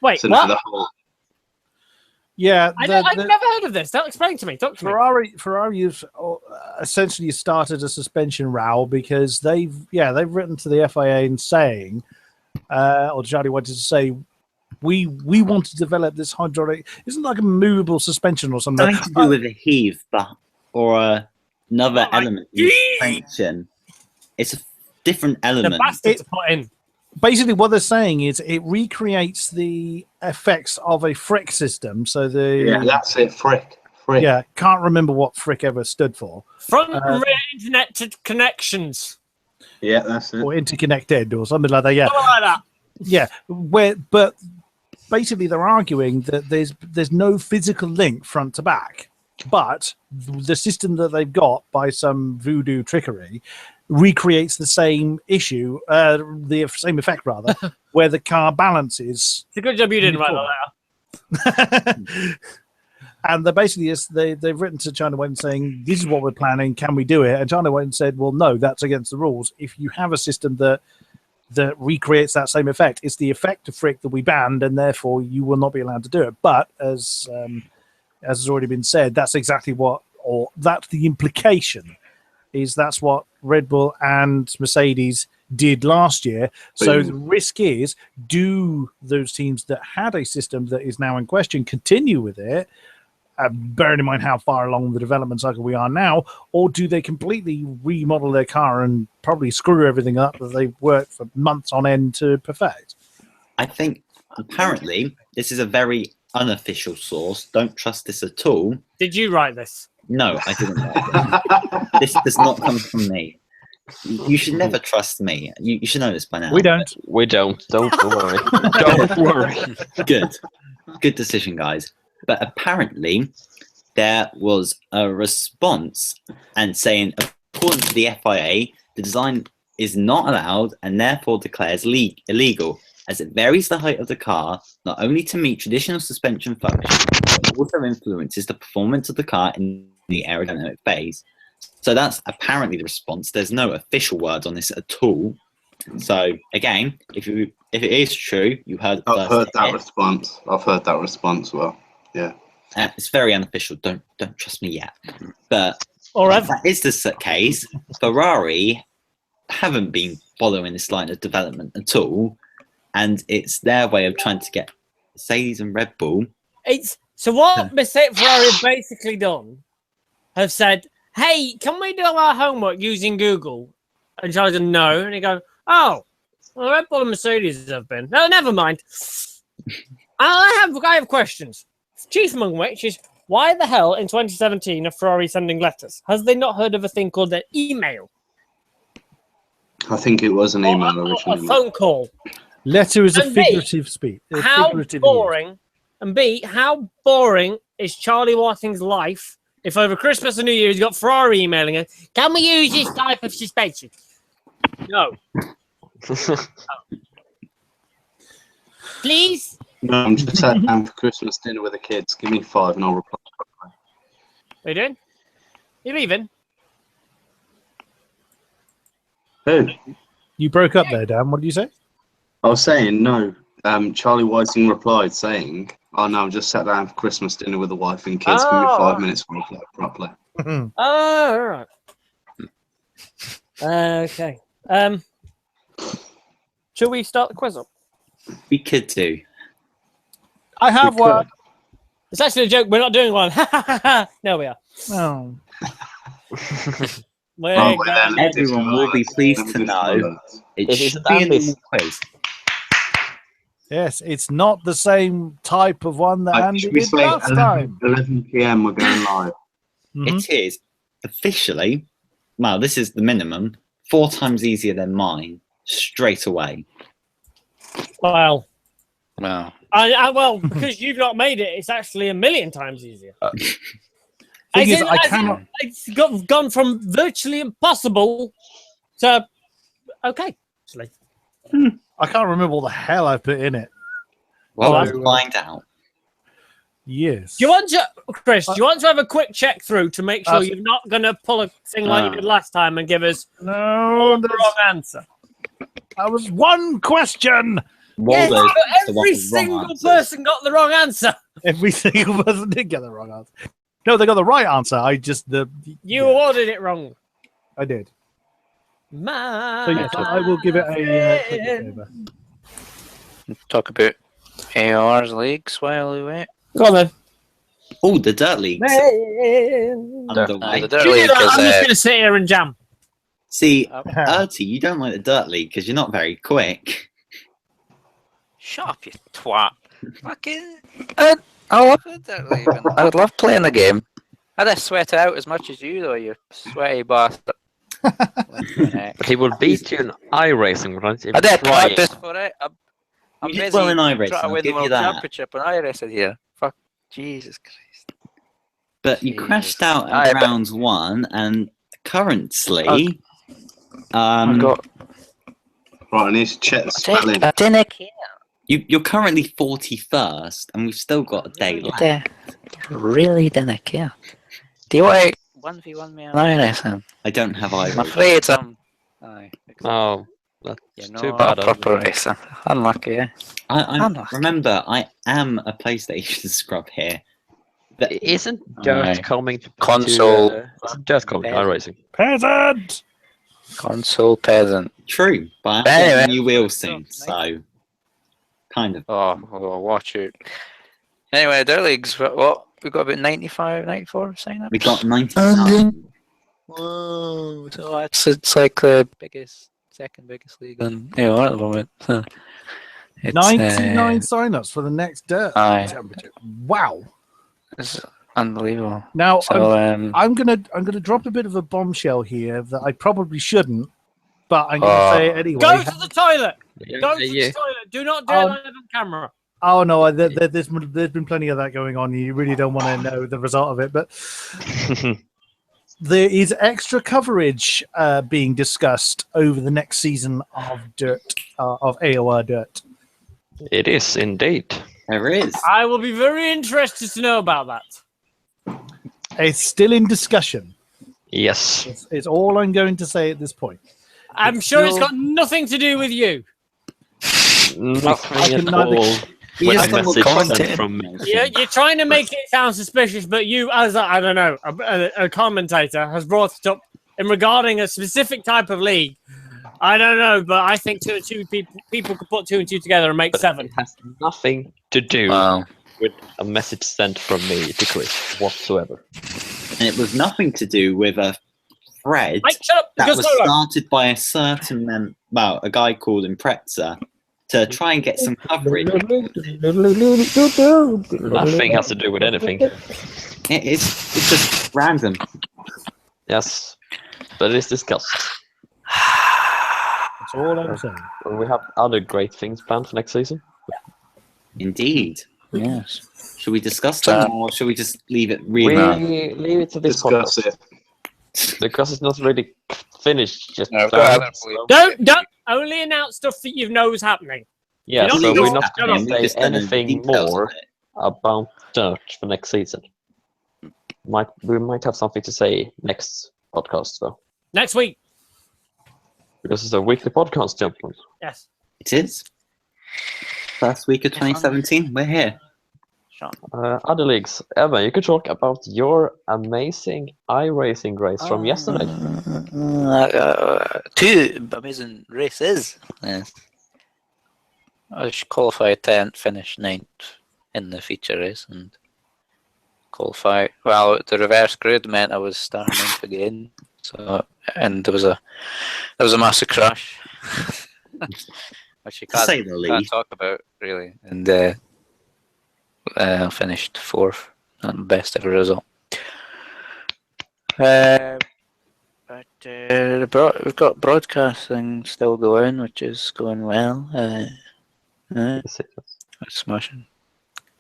Wait, So now what? the whole Yeah, I've never heard of this. Don't explain to me. Talk to me. Ferrari have essentially started a suspension row because they've written to the FIA and saying, or Charlie wanted to say, we want to develop this hydraulic. Isn't it like a movable suspension or something? Something to do with a heave, or another element in suspension. It's a different The element. bastard to put in. Basically, what they're saying is it recreates the effects of a frick system. So that's it. Frick. Can't remember what frick ever stood for. Front and rear internet connections. Yeah, that's it. Or interconnected or something like that. Yeah. Something like that. Yeah, but basically they're arguing that there's no physical link front to back, but the system that they've got by some voodoo trickery recreates the same issue, the same effect rather, where the car balances. It's a good job you didn't write that letter. And they've written to China White saying, this is what we're planning, can we do it? And China White said, well, no, that's against the rules. If you have a system that recreates that same effect, it's the effect of frick that we banned, and therefore you will not be allowed to do it. But as has already been said, that's exactly that's the implication, is that's what Red Bull and Mercedes did last year. So the risk is, do those teams that had a system that is now in question continue with it, bearing in mind how far along the development cycle we are now, or do they completely remodel their car and probably screw everything up that they've worked for months on end to perfect? I think apparently this is a very unofficial source. Don't trust this at all. Did you write this? No, I didn't write this. This does not come from me. You should never trust me. You should know this by now. We don't. Don't worry. Don't worry. Good decision, guys. But apparently there was a response and saying, according to the FIA, the design is not allowed and therefore declares illegal, as it varies the height of the car not only to meet traditional suspension functions, but also influences the performance of the car in the aerodynamic phase. So that's apparently the response. There's no official word on this at all. So again, if it is true, you heard. I've heard that response. I've heard that response. Well, yeah. It's very unofficial. Don't trust me yet. But Or if that is the case, Ferrari haven't been following this line of development at all, and it's their way of trying to get Mercedes and Red Bull. So what Mercedes Ferrari have basically done have said, "Hey, can we do our homework using Google?" And Charlie goes, "No," and he goes, "Oh, well, Red Bull and Mercedes have been. No, never mind. I have questions. Chief among which is, why the hell in 2017 are Ferrari sending letters? Has they not heard of a thing called an email? I think it was an email Or originally. a phone call. Letter is a And B, figurative speech. How boring, and B, how boring is Charlie Whiting's life if over Christmas and New Year he's got Ferrari emailing him, can we use this type of suspension? No. Please? No, I'm just sat down for Christmas dinner with the kids. Give me 5 and I'll reply. What are you doing? You leaving? Who? You broke up there, Dan. What did you say? I was saying no. Charlie Whiting replied saying, "Oh no, I'm just sat down for Christmas dinner with the wife and kids. Give me 5 minutes to reply properly." Oh, all right. Okay. Shall we start the quiz up? We could do. I have We one. It's actually a joke. We're not doing one. No, we are. Oh. Everyone will be pleased to know it It is should be a Andy's. normal quiz. Yes, it's not the same type of one that Andy Should we did say last time. 11 p.m. we're going live? Mhm. It is officially, well, this is the minimum, 4 times easier than mine straight away. Well, Well, well, because you've not made it, it's actually 1,000,000 times easier. Thing is, I cannot. It's gone from virtually impossible to okay. Actually. I can't remember what the hell I put in it. Well, Well, we'll find out. Yes. Do you want to, Chris? Do you want to have a quick check through to make sure you're not going to pull a thing like you did last time and give us No, the wrong answer? that was one question. Yes, Waldo but is the one every with wrong single answers. person got the wrong answer. Every single person did get the wrong answer. No, they got the right answer. I just You yeah, awarded it wrong. I did. My So yes, I will give it a. talk about AOR's leagues while we wait. Go on then. Oh, the Dirt Leagues. Man. Underway. The Dirt You do League that, I'm just is going to sit here and jam. See, uh, Ertie, you don't like the Dirt League because you're not very quick. shut up, you twat. Fucking, I love the Dirt League. Man. I would love playing the game. I just sweat it out as much as you, though, you sweaty bastard. He will beat you in iRacing, right? If I did you try practice for it. I'm You did busy well in iRacing, trying to I'll win the give you World that. Championship in iRacing here. Fuck, Jesus Christ. But you Jesus. crashed out Aye, in but- round 1, and currently, I got. Right, I need to check the spelling. I didn't care. you're currently 41st, and we've still got a day left. Really didn't care. Do you want to 1v1 me on iRacing? I don't have I'm either. afraid Aye. Oh, that's You're too not bad. a proper racer. Unlucky, eh? Remember, I am a PlayStation scrub here. But Isn't Aye. just coming to Console. just coming to iRacing. Peasant. Console peasant. true, but I'm Anyway. getting new wheels soon, so kind of. Oh, well, watch it. Anyway, Dirt Leagues, what? We got about 95, 94 sign-ups? We got 99. Whoa, so it's like the second biggest league on AOR at the moment. So it's, 99 sign-ups for the next Dirt Aye. Championship. Wow. It's unbelievable. Now So I'm gonna drop a bit of a bombshell here that I probably shouldn't, but I'm gonna say it anyway. Go to the toilet. Yeah, Go to yeah. the toilet. Do not do it live on camera. Oh no, there's been plenty of that going on. You really don't want to know the result of it, but there is extra coverage being discussed over the next season of of AOR Dirt. It is indeed. There is. I will be very interested to know about that. It's still in discussion. Yes. It's all I'm going to say at this point. I'm sure it's got nothing to do with you. Nothing can at neither- all. We With just a don't message comment sent it. from me. You're trying to make it sound suspicious, but you, as I don't know, a commentator has brought it up in regarding a specific type of league. I don't know, but I think people could put 2 and 2 together and make But 7. it has nothing to do Wow. with a message sent from me to Chris whatsoever. And it was nothing to do with a thread Mike, shut up! that Go was solo. started by a certain man, well, a guy called Impreza, to try and get some coverage. Nothing has to do with anything. It's just random. Yes. But it is discussed. That's all I'm saying. We have other great things planned for next season. Indeed. Yes. Should we discuss them, or should we just leave it We really? leave it to this Discuss podcast, it. because it's not really finished just No, now. Don't only announce stuff that you know is happening. Yeah, You don't so need we're to not shut going up. to say Just don't know anything details more of it. about Dirt for next season. We might have something to say next podcast, though, Next week. because it's a weekly podcast, gentlemen. Yes. It is. First week of 2017, we're here. Other leagues, Evan, you could talk about your amazing iRacing race from yesterday. 2 amazing races. Yes. I qualified 10th, finished 9th in the feature race, and qualified. Well, the reverse grid meant I was starting 9th again. So, and there was a massive crash, which you To say can't the least. talk about really. And finished 4th, best ever result. But we've got broadcasting still going, which is going well. It's smashing.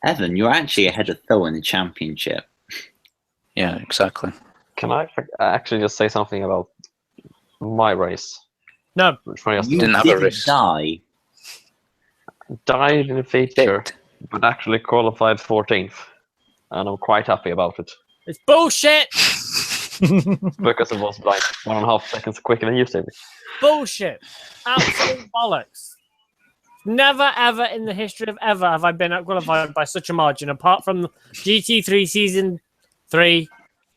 Evan, you're actually ahead of Phil in the championship. Yeah, exactly. Can I actually just say something about my race? No. Which one You yesterday? didn't have a didn't race. die. Died in the feature, Did. but actually qualified 14th. And I'm quite happy about it. It's bullshit. Because it was like 1.5 seconds quicker than you, Stevie. Bullshit. Absolute bollocks. Never, ever in the history of ever have I been outqualified by such a margin, apart from GT3 Season 3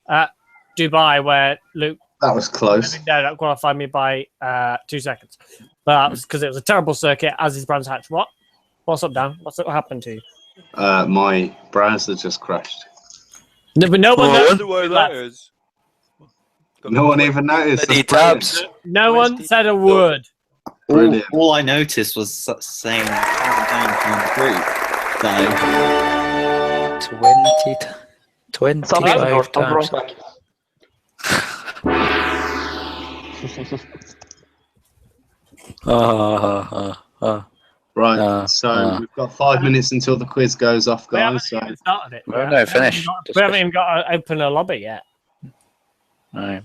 at Dubai, where Luke That was close. outqualified me by 2 seconds. But that was because it was a terrible circuit, as is Brands Hatch. What? What's up, Dan? What happened to you? My browser just crashed. No, but no one knows. why that is. No one even noticed. Bloody That's brilliant. tabs. No one said a word. Brilliant. All I noticed was saying down from the group. So 25 times. Right, so we've got 5 minutes until the quiz goes off, We haven't guys. So even started it. Well, no, finished. We haven't even got to open a lobby yet. Right.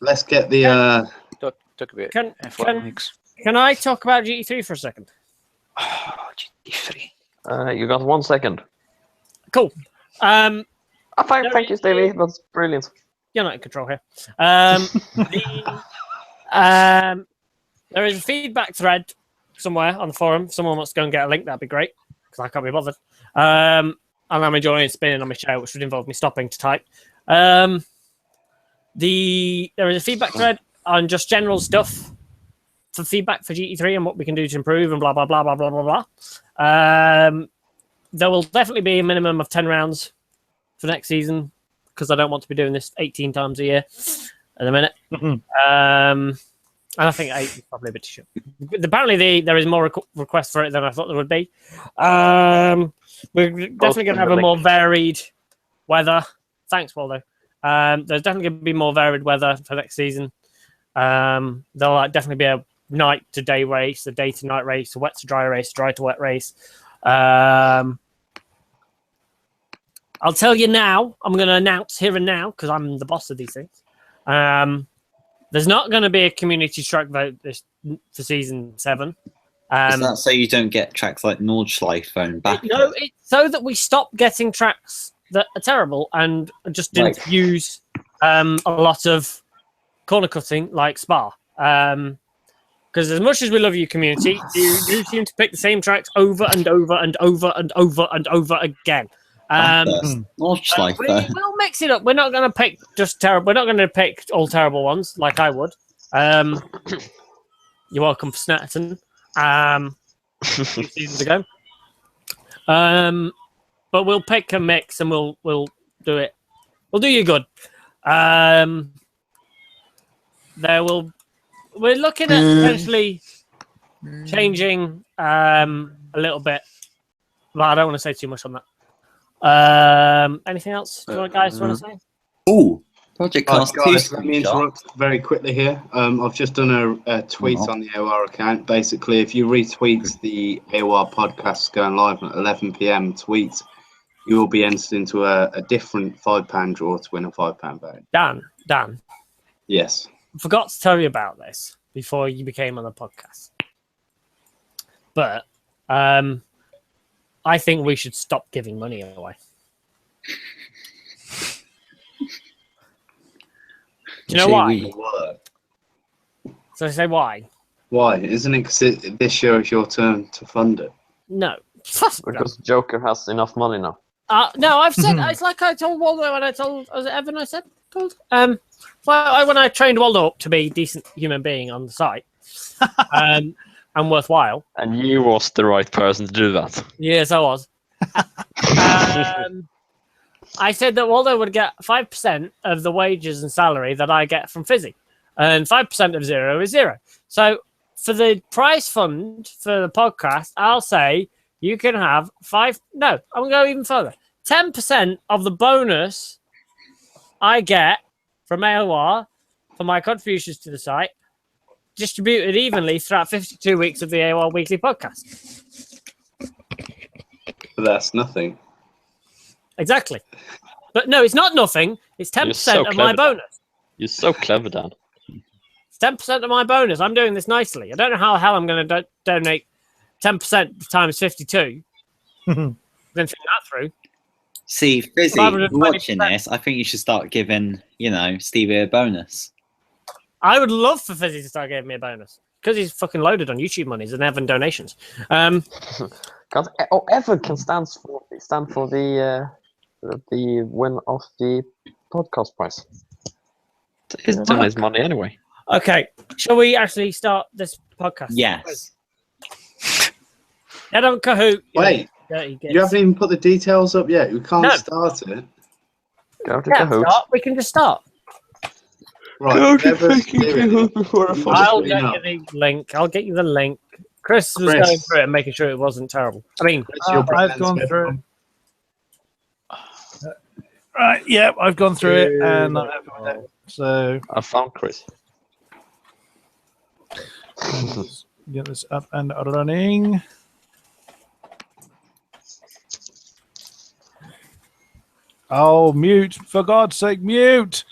let's get the. Talk about Can, F1 can, leagues. can I talk about GT3 for a second? Oh, GT3. You got 1 second. Cool. Thank you, Stevie. That's brilliant. You're not in control here. There is a feedback thread somewhere on the forum. If someone wants to go and get a link, that'd be great, because I can't be bothered. And I'm enjoying spinning on my chair, which would involve me stopping to type. There is a feedback thread on just general stuff for feedback for GT3 and what we can do to improve and blah, blah, blah, blah, blah, blah, blah. There will definitely be a minimum of 10 rounds for next season, because I don't want to be doing this 18 times a year at the minute. And I think 8 is probably a bit too short. Apparently, there is more requests for it than I thought there would be. We're definitely going to have a more varied weather. Thanks, Waldo. There's definitely going to be more varied weather for next season. There'll definitely be a night to day race, a day to night race, a wet to dry race, dry to wet race. I'll tell you now. I'm going to announce here and now because I'm the boss of these things. There's not going to be a community track vote for season 7. Is that so you don't get tracks like Nordschleife and back? No, it's so that we stop getting tracks that are terrible and just didn't use a lot of corner cutting like Spa. Because as much as we love you, community, you do seem to pick the same tracks over and over and over and over and over again. Nordschleife. We'll mix it up. We're not going to pick just terrible. We're not going to pick all terrible ones like I would. You're welcome for Snatterton. 2 seasons ago. But we'll pick a mix and we'll do it. We'll do you good. We're looking at potentially changing a little bit, but I don't want to say too much on that. Anything else you guys want to say? Oh, Project Cast 2. Guys, let me interrupt very quickly here. I've just done a tweet on the AOR account. Basically, if you retweet the AOR podcast going live at 11 p.m. tweet, you will be entered into a different £5 draw to win a £5 bag. Dan. Yes. I forgot to tell you about this before you became on the podcast. But I think we should stop giving money away. Do you know why? So I say why? Why? Isn't it because this year is your turn to fund it? No. Because Joker has enough money now. No, I've said it's like I told Waldo when I told was it Evan I said told when I trained Waldo up to be a decent human being on the site and worthwhile. And you was the right person to do that. Yes, I was. I said that Waldo would get 5% of the wages and salary that I get from Fizzy, and 5% of 0 is 0. So for the prize fund for the podcast, I'll say you can have I'm going to go even further. 10% of the bonus I get from AOR for my contributions to the site, distributed evenly throughout 52 weeks of the AOR weekly podcast. But that's nothing. Exactly. But no, it's not nothing. It's 10% of my bonus. You're so clever, Dan. It's 10% of my bonus. I'm doing this nicely. I don't know how the hell I'm going to donate 10% times 52. I'm going to think that through. See, Frizzy, watching this, I think you should start giving, Stevie a bonus. I would love for Fizzy to start giving me a bonus. Because he's fucking loaded on YouTube monies and Evan donations. Evan can stand for the win of the podcast prize. He's done his money anyway. Okay, shall we actually start this podcast? Yes. Head on Kahoot. Wait, you haven't even put the details up yet. We can't start it. Go to Kahoot. We can just start. Right. I'll get you the link. I'll get you the link. Chris was going through it and making sure it wasn't terrible. I mean, I've gone through it. Right, yeah, I've gone through it and I'm happy with it. So I found Chris. Get this up and running. Oh, mute! For God's sake, mute!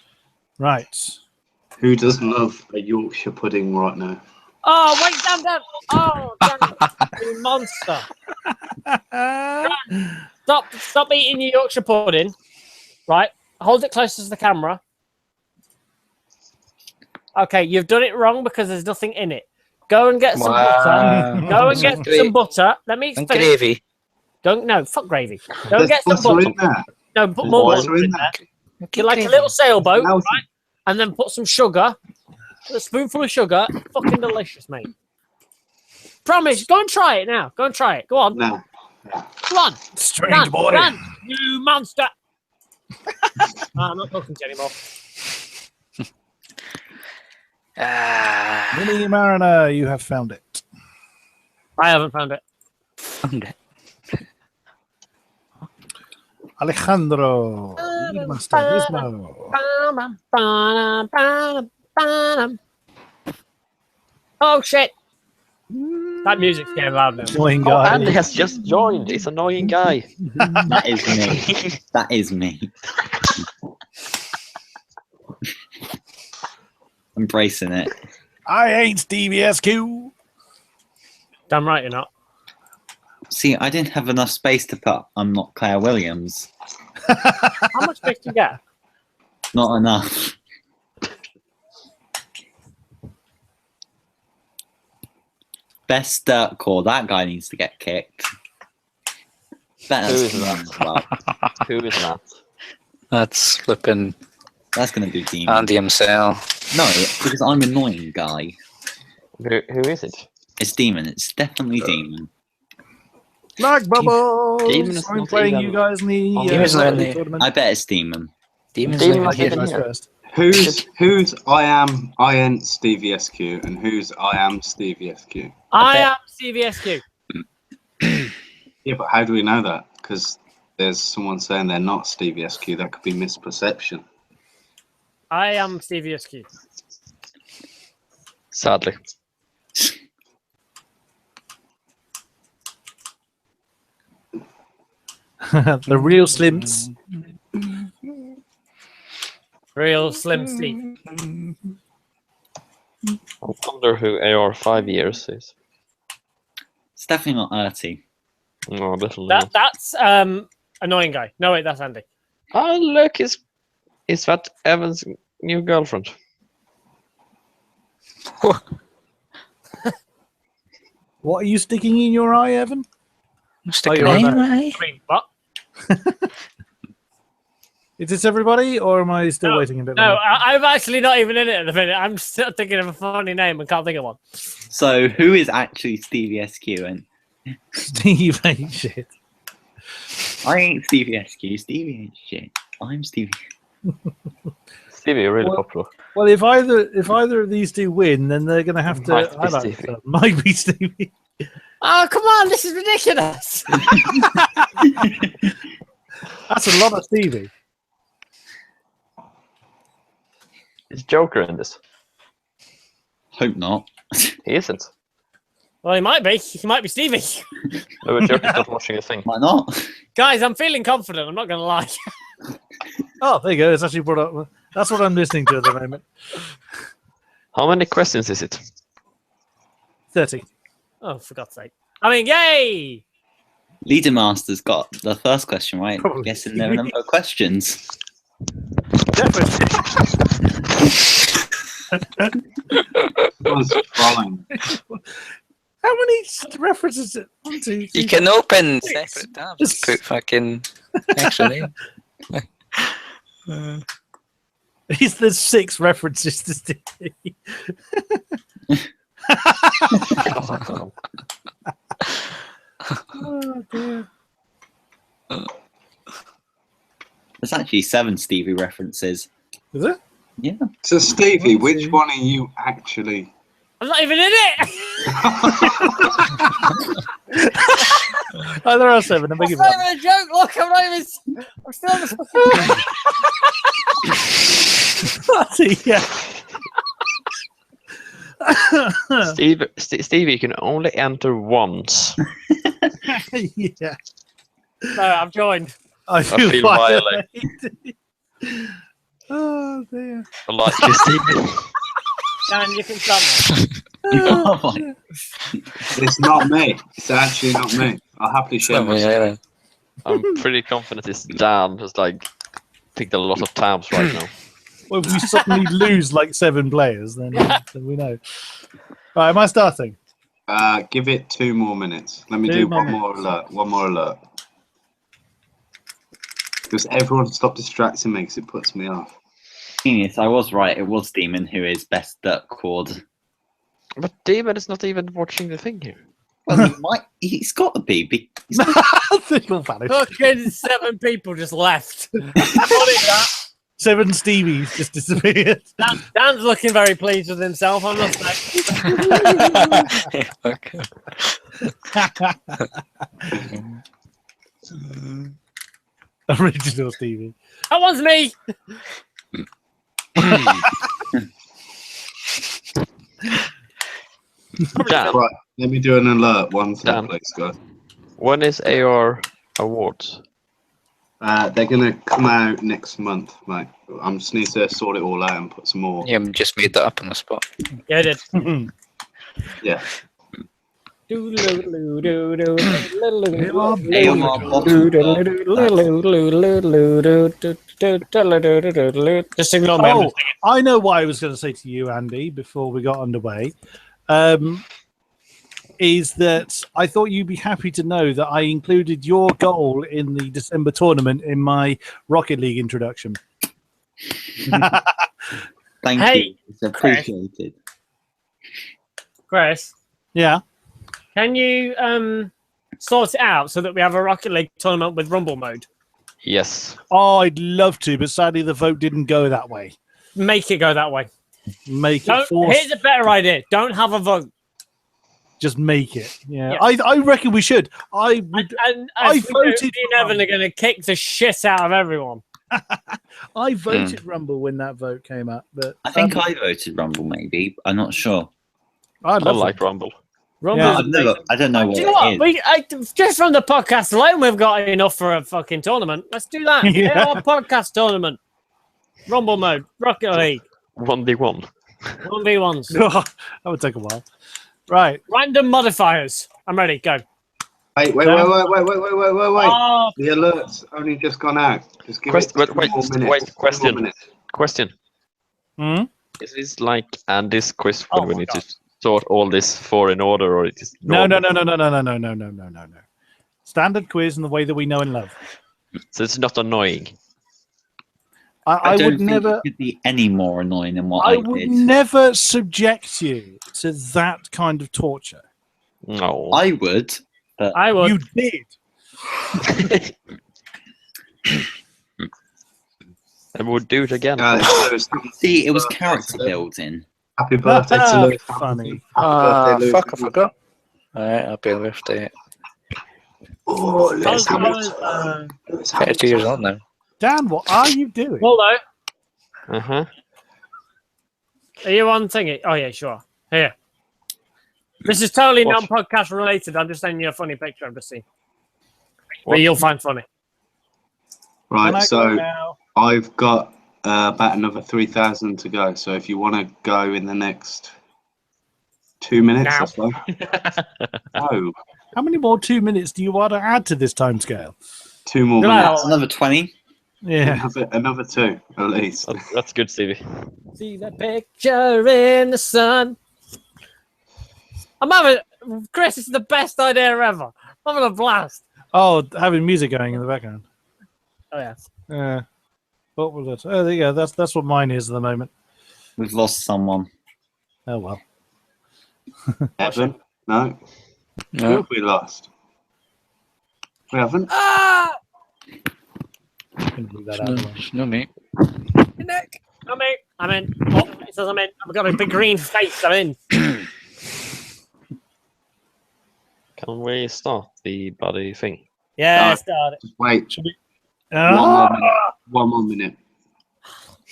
Right. Who doesn't love a Yorkshire pudding right now? Oh, wait, damn. Oh, damn. You monster. Stop eating your Yorkshire pudding. Right? Hold it close to the camera. Okay, you've done it wrong because there's nothing in it. Go and get some butter. Go and get some butter. Let me finish. Gravy. Fuck gravy. Go and get some butter. In there. No, put more butter in there. You're like a little sailboat, right? And then put some sugar. A spoonful of sugar. Fucking delicious, mate. Promise. Go and try it now. Go and try it. Go on. No. Come on. Strange boy. Run, you monster. I'm not talking to you anymore. Mini Mariner, you have found it. I haven't found it. Alejandro. Oh shit! That music's getting loud now. Annoying Oh, guy. Andy has just joined. He's an annoying guy. That is me. That is me. Embracing it. I ain't StevieSQ. Damn right you're not. See, I didn't have enough space to put I'm not Claire Williams. How much space do you get? Not enough. Best dirt core. That guy needs to get kicked. Better Who is than that? as well. Who is that? That's flipping That's going to do Demon. Andy himself. No, because I'm annoying guy. Who is it? It's Demon. It's definitely Demon. Like bubbles. Demon's I'm not playing even you guys in the Demon's not in the- tournament. I bet it's Demon. Demon's Demon not must here. be Guys here. first. Who's I ain't StevieSQ, and who's I am StevieSQ? I am StevieSQ. Yeah, but how do we know that? Because there's someone saying they're not StevieSQ. That could be misperception. I am StevieSQ. Sadly. The real Slims. Real Slim Steve. I wonder who AOR 5 years is. It's definitely not Erty. Oh, a little. That's annoying guy. No wait, that's Andy. Oh, look, is that Evan's new girlfriend? What are you sticking in your eye, Evan? Stick you're an right. eye, right? I mean, what? Is this everybody, or am I still waiting a bit? No, longer? I'm actually not even in it at the minute. I'm still thinking of a funny name and can't think of one. So who is actually StevieSQ? And Steve ain't shit. I ain't StevieSQ. Stevie ain't shit. I'm Stevie. Stevie, you're really Well- popular. Well, if either of these two win, then they're going to have to Might be highlight Stevie. themselves. Might be Stevie. Oh, come on, this is ridiculous. That's a lot of Stevie. Is Joker in this? Hope not. He isn't. Well, he might be. He might be Stevie. No, but Joker's not watching a thing. Why not? Guys, I'm feeling confident. I'm not going to lie. Oh, there you go. It's actually brought up. That's what I'm listening to at the moment. How many questions is it? 30. Oh, for God's sake. I mean, yay! Leader Master's got the first question right. Probably. Guessing there are a number of questions. Definitely. Everyone's following. How many references? 1, 2, 3. You can open Six. separate tabs and put fucking extra name. There's 6 references to Stevie. Oh, dear. There's actually 7 Stevie references. Is it? Yeah. So Stevie, which one are you actually? I'm not even in it! Oh, there are 7. I'm That's making not one. even a joke. Look, I'm not even. I'm still on the Yeah. Stevie, you can only enter once. Yeah. No, I've joined. I feel feel violated. Oh, dear. I like you, Stevie. Dan, you can start now. Oh my- It's not me. It's actually not me. I'll happily share my screen. I'm pretty confident it's Dan who's like picked a lot of tabs right now. Well, if we suddenly lose like 7 players, then we know. Right, am I starting? Give it 2 more minutes. Let me 2 do more one more alert. One more alert. Because everyone stop distracting me because it puts me off. Genius, I was right. It was Demon who is best dirt chord. But Demon is not even watching the thing here. Well, he's got to be. He's They'll vanish. Fucking 7 people just left. What is that? 7 Stevies just disappeared. Dan's looking very pleased with himself, I must say. Okay. Original Stevie. That one's me. Dan, Right. Let me do an alert. One Dan. thing, please, guys. When is AOR Awards? They're gonna come out next month, mate. I just need to sort it all out and put some more. You just made that up on the spot. Yeah, I did. Yeah. Just ignore me. Oh, I know what I was going to say to you, Andy, before we got underway. Is that I thought you'd be happy to know that I included your goal in the December tournament in my Rocket League introduction. Thank you. It's appreciated. Chris, Yeah. can you sort it out so that we have a Rocket League tournament with Rumble mode? Yes. Oh, I'd love to, but sadly the vote didn't go that way. Make it go that way. Make it force. Here's a better idea. Don't have a vote. Just make it. Yeah. Yeah. I reckon we should. I would. And I as we voted do, me for and Evan are going to kick the shit out of everyone. I voted Rumble when that vote came up, but I think I voted Rumble, maybe. I'm not sure. I I love like it. Rumble. Rumble. Yeah. I don't know what Do you know what? it is. Just from the podcast alone, we've got enough for a fucking tournament. Let's do that. Yeah. AOR Podcast tournament. Rumble mode. Rocket League. 1v1. 1v1s. that would take a while. Right. Random modifiers. I'm ready. Go. Wait. Oh, The alert's only just gone out. Just give Quest- it 2 wait, more wait, minutes. wait, 2 more question. minutes. Question. Hmm? Is this like Andy's quiz Oh when we my need God. to sort all this for in order, or it is No. normal? Standard quiz in the way that we know and love. So it's not annoying. I don't would think never. it could be any more annoying than what I I would did. never subject you to that kind of torture. No. I would. I would. You did. I would do it again. See, it was character building. Happy birthday to Lewis. Funny. Happy birthday, Lewis. Fuck, I forgot. Alright, happy birthday. Oh, I Lewis, was, Lewis, 32 years old now. Dan, what are you doing? Waldo, Uh-huh. are you on thingy? Oh, yeah, sure. Here. This is totally What? non-podcast related. I'm just sending you a funny picture I've just seen. What? But you'll find funny. Can I Right, go so now? I've got about another 3,000 to go. So if you want to go in the next 2 minutes Now. or so. No, How many more 2 minutes do you want to add to this timescale? 2 more Well, minutes. Another 20. Yeah. Another 2 at least. That's good, Stevie. See that picture in the sun. I'm having... Chris, this is the best idea ever. I'm having a blast. Oh, having music going in the background. Oh, yeah. Yeah. What was it? Oh, there you go. That's what mine is at the moment. We've lost someone. Oh well. Evan? No. Who No. have we lost? We haven't. Ah! Can leave that out of the way. No, mate. Nick! I'm in. Oh, it says I'm in. I've got a big green face. I'm in. Can we start the bloody thing? Yeah, No. start it. Just wait. Should we? One more Ah! minute. 1 more minute.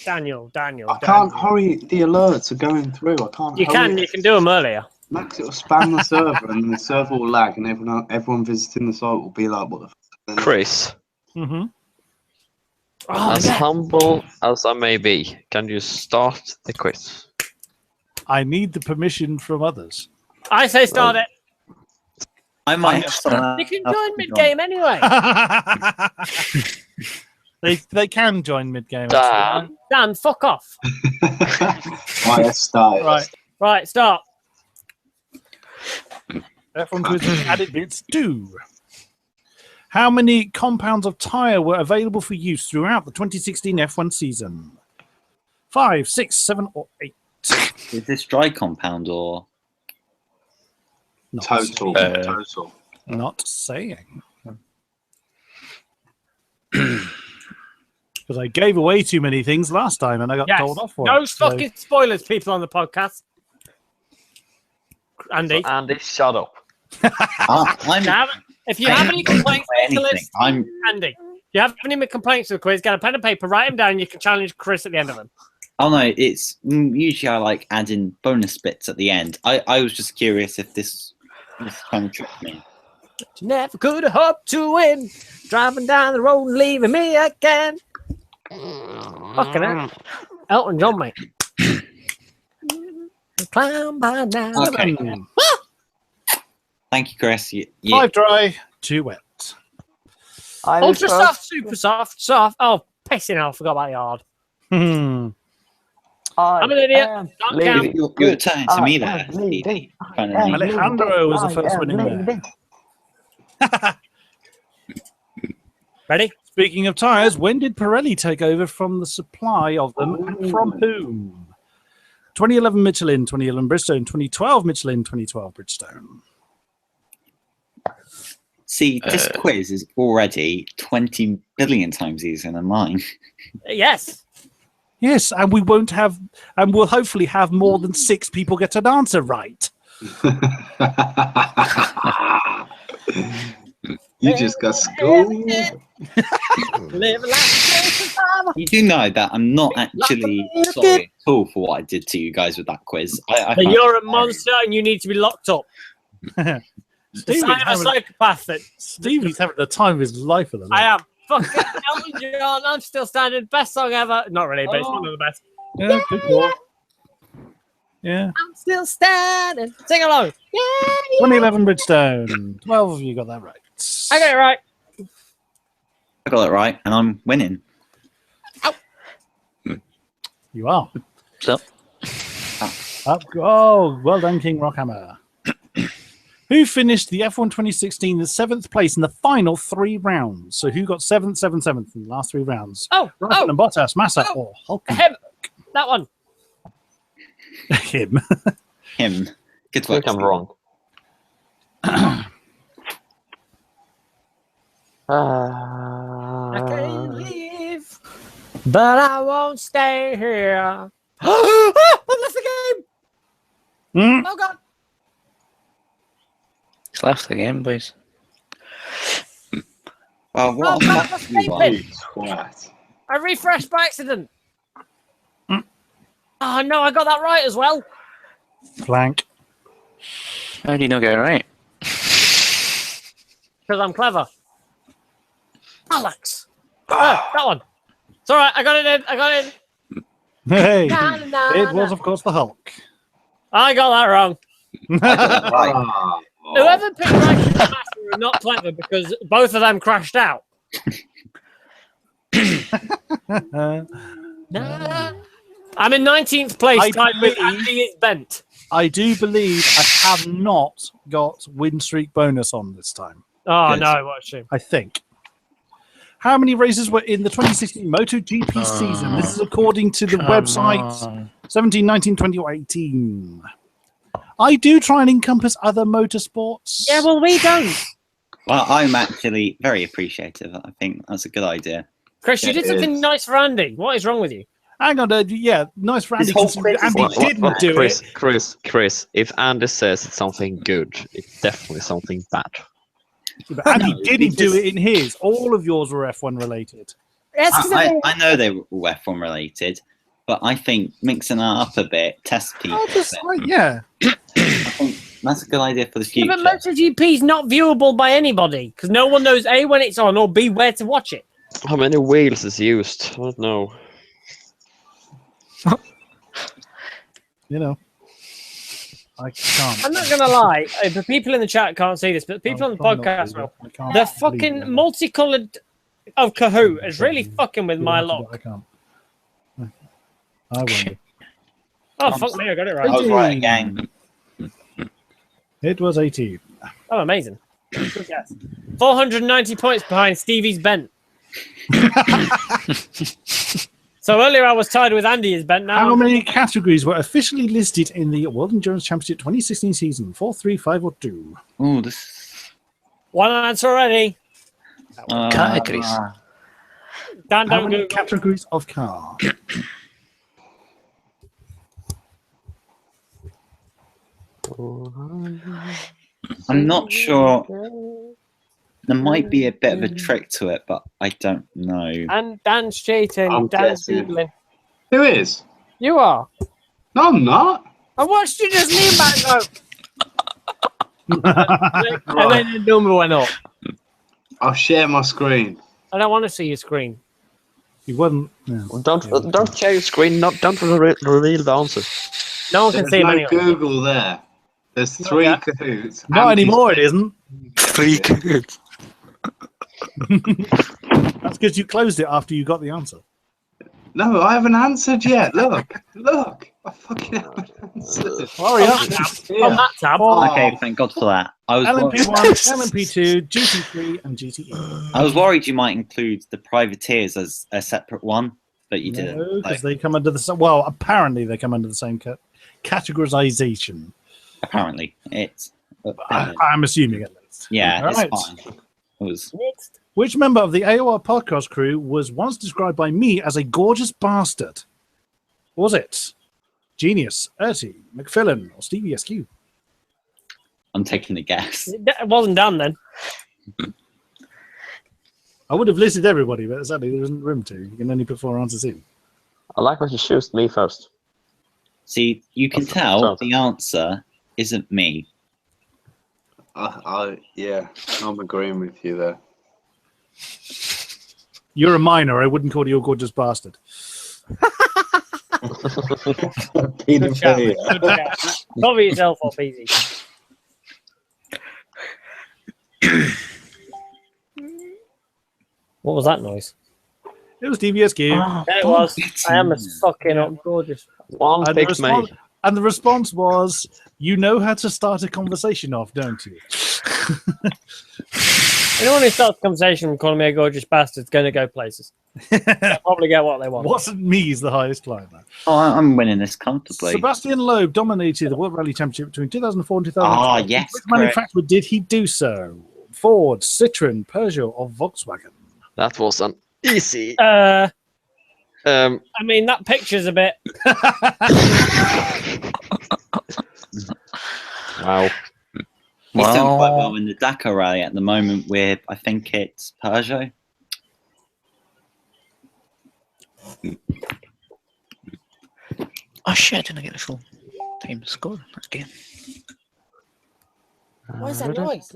Daniel. I can't hurry. The alerts are going through. I can't. You hurry. can do them earlier. Max, it'll spam the server, and the server will lag, and everyone visiting the site will be like, "What the f-? Chris, Mm-hmm. Oh, as yeah. humble as I may be, can you start the quiz? I need the permission from others. I say start it. I might have someone. You can else join to mid-game anyway. they can join mid-game. Dan. actually. Dan, fuck off. Right, let's start. Right. Right, start. F1 quiz with added bits do. How many compounds of tyre were available for use throughout the 2016 F1 season? 5, 6, 7, or 8? Is this dry compound or? Not Total. saying. Total. Not saying. Because I gave away too many things last time and I got Yes. told off for No it. so- fucking spoilers, people on the podcast. Andy, So Andy, shut up. if you have any complaints Say with the anything. list, I'm. Andy, if you have any complaints with the quiz, get a pen and paper, write them down. You can challenge Chris at the end of them. Oh no, it's usually I like adding bonus bits at the end. I was just curious if this Just trying to trick me. You never could have hoped to win. Driving down the road and leaving me again. Fucking hell. Elton John, mate. Clown by now. Okay. Thank you, Chris. You, 5 dry, 2 wet. Ultra soft, super soft, soft. Oh, pissing hell. I forgot about the hard. I'm an idiot. Don't count. you're turning to me there, Stevie. Alejandro was the first one in there. Ready? Speaking of tyres, when did Pirelli take over from the supply of them and from whom? 2011 Michelin, 2011 Bridgestone, 2012 Michelin, 2012 Bridgestone. See, this quiz is already 20 billion times easier than mine. Yes. Yes, and we won't have, and we'll hopefully have more than 6 people get an answer right. You just got schooled. You do know that I'm not actually sorry at all for what I did to you guys with that quiz. But you're a monster and you need to be locked up. The sign of a psychopath. Stevie's having the time of his life at the moment. I am. Fucking Elton John. I'm still standing. Best song ever. Not really, but it's one of the best. Yeah, good call. Yeah. I'm still standing. Sing along. Yeah. 2011 Bridgestone. 12 of you got that right. I got it right. I got it right, and I'm winning. You are. So, Oh, well done, King Rockhammer. Who finished the F1 2016 in 7th place in the final 3 rounds? So who got 7th, 7th, 7th in the last 3 rounds? Russell and Bottas, Massa, or Hulkenberg? Him. That one. Him. Him. Good I work. think I'm wrong. I can't leave, but I won't stay here. I left the game. Oh, God. he's left the game, boys. Well, what Oh, a God, fuck you I'm are. Twat. I refreshed by accident. Oh, no, I got that right as well. Flank. How do you not get it right? Because I'm clever. Alex. That one. It's all right. I got it in. I got it in. Hey, Na, na, na, it was, na. of course, the Hulk. I got that wrong. Right. Oh. Whoever picked Rash and Master are not clever because both of them crashed out. Nah. I'm in 19th place. I Tied with believe- Andy is bent. I do believe I have not got win streak bonus on this time. Oh, Good. no. What a shame. I think. How many races were in the 2016 MotoGP season? This is according to the website 17, 19, 20, or 18. I do try and encompass other motorsports. Yeah, well, we don't. Well, I'm actually very appreciative. I think that's a good idea. Chris, you Yeah, did it something is. nice for Andy. What is wrong with you? Hang on, yeah, nice for Andy. This whole considering quiz is Andy didn't do it. Chris, if Andy says it's something good, it's definitely something bad. But Andy No, didn't do because- it in his. All of yours were F1 related. Yes, I know they were all F1 related, but I think mixing that up a bit, test people. Oh, just like, yeah. I think that's a good idea for the future. but MotoGP is not viewable by anybody because no one knows A, when it's on, or B, where to watch it. How many wheels is used? I don't know. You know. I can't. I'm not going to lie. The people in the chat can't see this, but the people on the podcast will. The fucking multicolored of Kahoot is really fucking with my I lock. can't. I wonder. Oh, fuck me, I got it I right. was right again. It was 18. Oh, amazing. Good guess. 490 points behind Stevie's bent. So earlier I was tied with Andy is bent. Now How I'm- many categories were officially listed in the World Endurance Championship 2016 season? 4, 3, 5, or 2? Oh, this. One answer already. Categories. Dan, How don't many Google. categories of car? I'm not sure. There might be a bit of a trick to it, but I don't know. And Dan's cheating. I'm Dan's guessing. Googling. Who is? You are. No, I'm not. I watched you just lean back though. And then the number went up. I'll share my screen. I don't want to see your screen. You wouldn't. Yeah. Don't share your screen. Don't reveal the answer. No one can There's see him no anyway. Google there. There's 3 Cahoots. Not anymore, it isn't. 3 kids. That's because you closed it after you got the answer. No, I haven't answered yet. Look. I fucking haven't answered. Hurry up. On that tab. Okay, thank God for that. I was worried, LMP1, LMP2, GT3, and GTE. I was worried you might include the privateers as a separate one, but you didn't. No, because they come under the same. Well, apparently they come under the same categorization. Apparently, it's. I'm assuming at least. Yeah, Right. it's fine. It was. Next. Which member of the AOR podcast crew was once described by me as a gorgeous bastard? Was it Genius, Erty, McFillin, or StevieSQ? I'm taking a guess. It wasn't done then. I would have listed everybody, but sadly there isn't room to. You can only put 4 answers in. I like what you choose me first. See, you can tell the answer isn't me. Yeah, I'm agreeing with you there. You're a minor. I wouldn't call you a gorgeous bastard. Good shout. Cover yourself up easy. What was that noise? It was StevieSQ. It was. I am a fucking up gorgeous. One And the, picked me. and the response was, you know how to start a conversation off, don't you? Anyone who starts a conversation with calling me a gorgeous bastard is going to go places. They'll probably get what they want. Wasn't me is the highest climber. Oh, I'm winning this comfortably. Sebastian Loeb dominated the World Rally Championship between 2004 and 2005. Ah, yes, Which correct. manufacturer did he do so? Ford, Citroen, Peugeot, or Volkswagen? That was an easy. I mean, that picture's a bit. Wow. He's done quite well in the Dakar Rally at the moment with, I think it's Peugeot. Oh shit, I didn't get the full team score that game. What is that noise?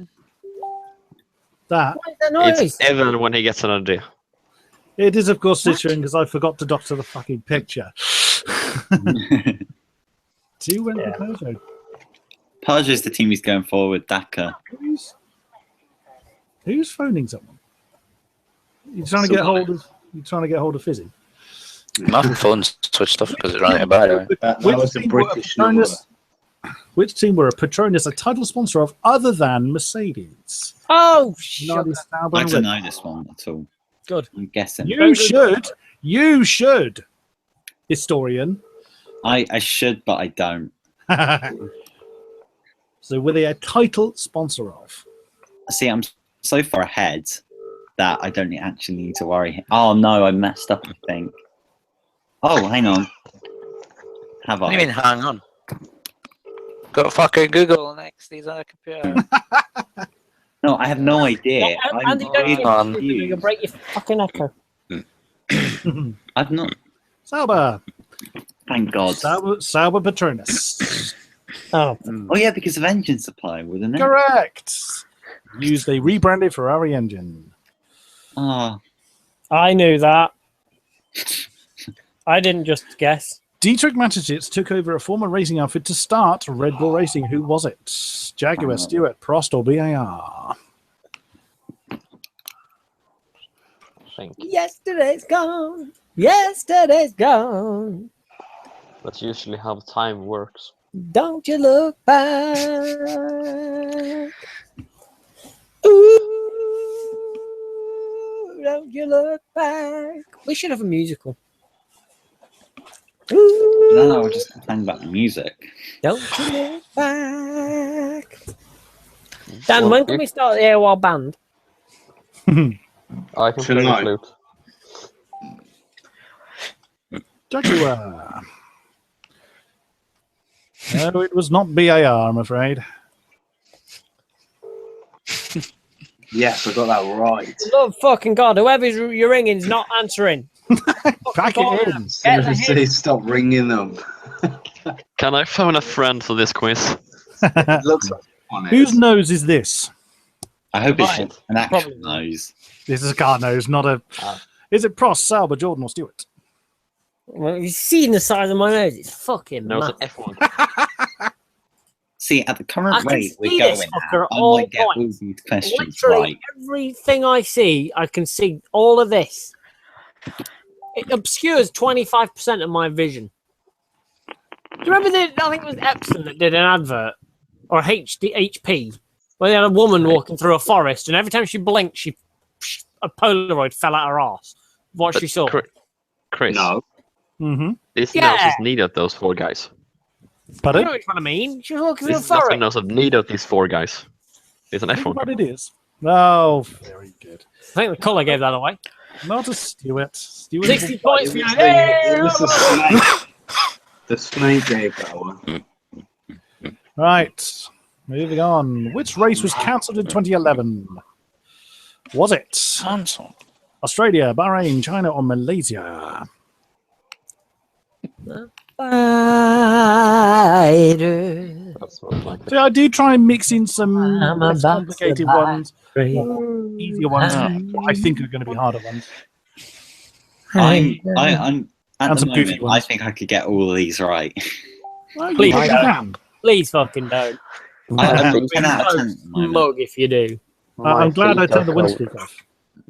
That What is that noise? It's Evan when he gets an idea. it is, of course, Citroen because I forgot to doctor the fucking picture. 2 went for Peugeot. Peugeot is the team he's going for with Dakar. Who's phoning someone? You trying to get hold of? You trying to get hold of Fizzy? My phone's switched off because it ran out of battery. That was a team were British number. Which team were a Petronas a title sponsor of other than Mercedes? Oh, shit. Not this Sauber I and don't Red. know this one at all. Good. I'm guessing. You should, historian. I should, but I don't. So were they a title sponsor of? See, I'm so far ahead that I don't actually need to worry. Oh no, I messed up, I think. Oh, hang on. Have What do you I? mean, hang on? Got fucking Google next. He's on a computer. No, I have no idea. I'm Andy, don't really you confused. you'll break your fucking echo. I've not. Sauber. Thank God. Sauber Petronas. Oh, Oh yeah, because of engine supply, wouldn't it? Correct. Used a rebranded Ferrari engine. Oh, I knew that. I didn't just guess. Dietrich Mateschitz took over a former racing outfit to start Red Bull Racing. Who was it? Jaguar, Stewart, Prost, or BAR? Yesterday's gone. Yesterday's gone. That's usually how time works. Don't you look back. Ooh, don't you look back. We should have a musical. Ooh, no, we're just complaining about the music. don't you look back. Dan, when can we start the AOR band? I can play the Tonight. flute. Jaguar. No, it was not BAR, I'm afraid. Yes, I got that right. Love fucking God, whoever's you're ringing is not answering. Pack it in. Seriously, stop ringing them. Can I phone a friend for this quiz? It looks one Whose is. nose is this? I hope it's Mine. an actual Probably. nose. This is a car nose, not a. Is it Prost, Sauber, Jordan, or Stewart? Well, you've seen the size of my nose. It's fucking No, it's massive. an F1. See, at the I current can rate see we're this going fucker at, at I all might get all points. these questions Literally right. everything I see, I can see all of this. It obscures 25% of my vision. Do you remember I think it was Epson that did an advert, or HP, where they had a woman walking through a forest, and every time she blinked, a Polaroid fell out her ass. What she saw. Chris, No. Mm-hmm. this Yeah. nose is neither of those 4 guys. You Pardon? know which one I mean? She was walking through a This is not the forest. nose of neither of these 4 guys. It's an Think F1 what car. it is. Oh, very good. I think the colour gave that away. Not a Stewart. Stewart 60 is points for It you. was Hey! it was the snake. The snake gave that one. right. Moving on. Which race was cancelled in 2011? Was it Cancelled. Australia, Bahrain, China, or Malaysia? Spider. That's what like So I do try and mix in some I'm less about complicated to ones, easier ones, what I think are going to be harder ones. I'm at And the some goofy moment, I ones. think I could get all of these right. Well, Please you don't. can. Please fucking don't. I've got You'll 10 be out of so 10 at the moment. smug if you do. I'm glad I turned the windscreen off.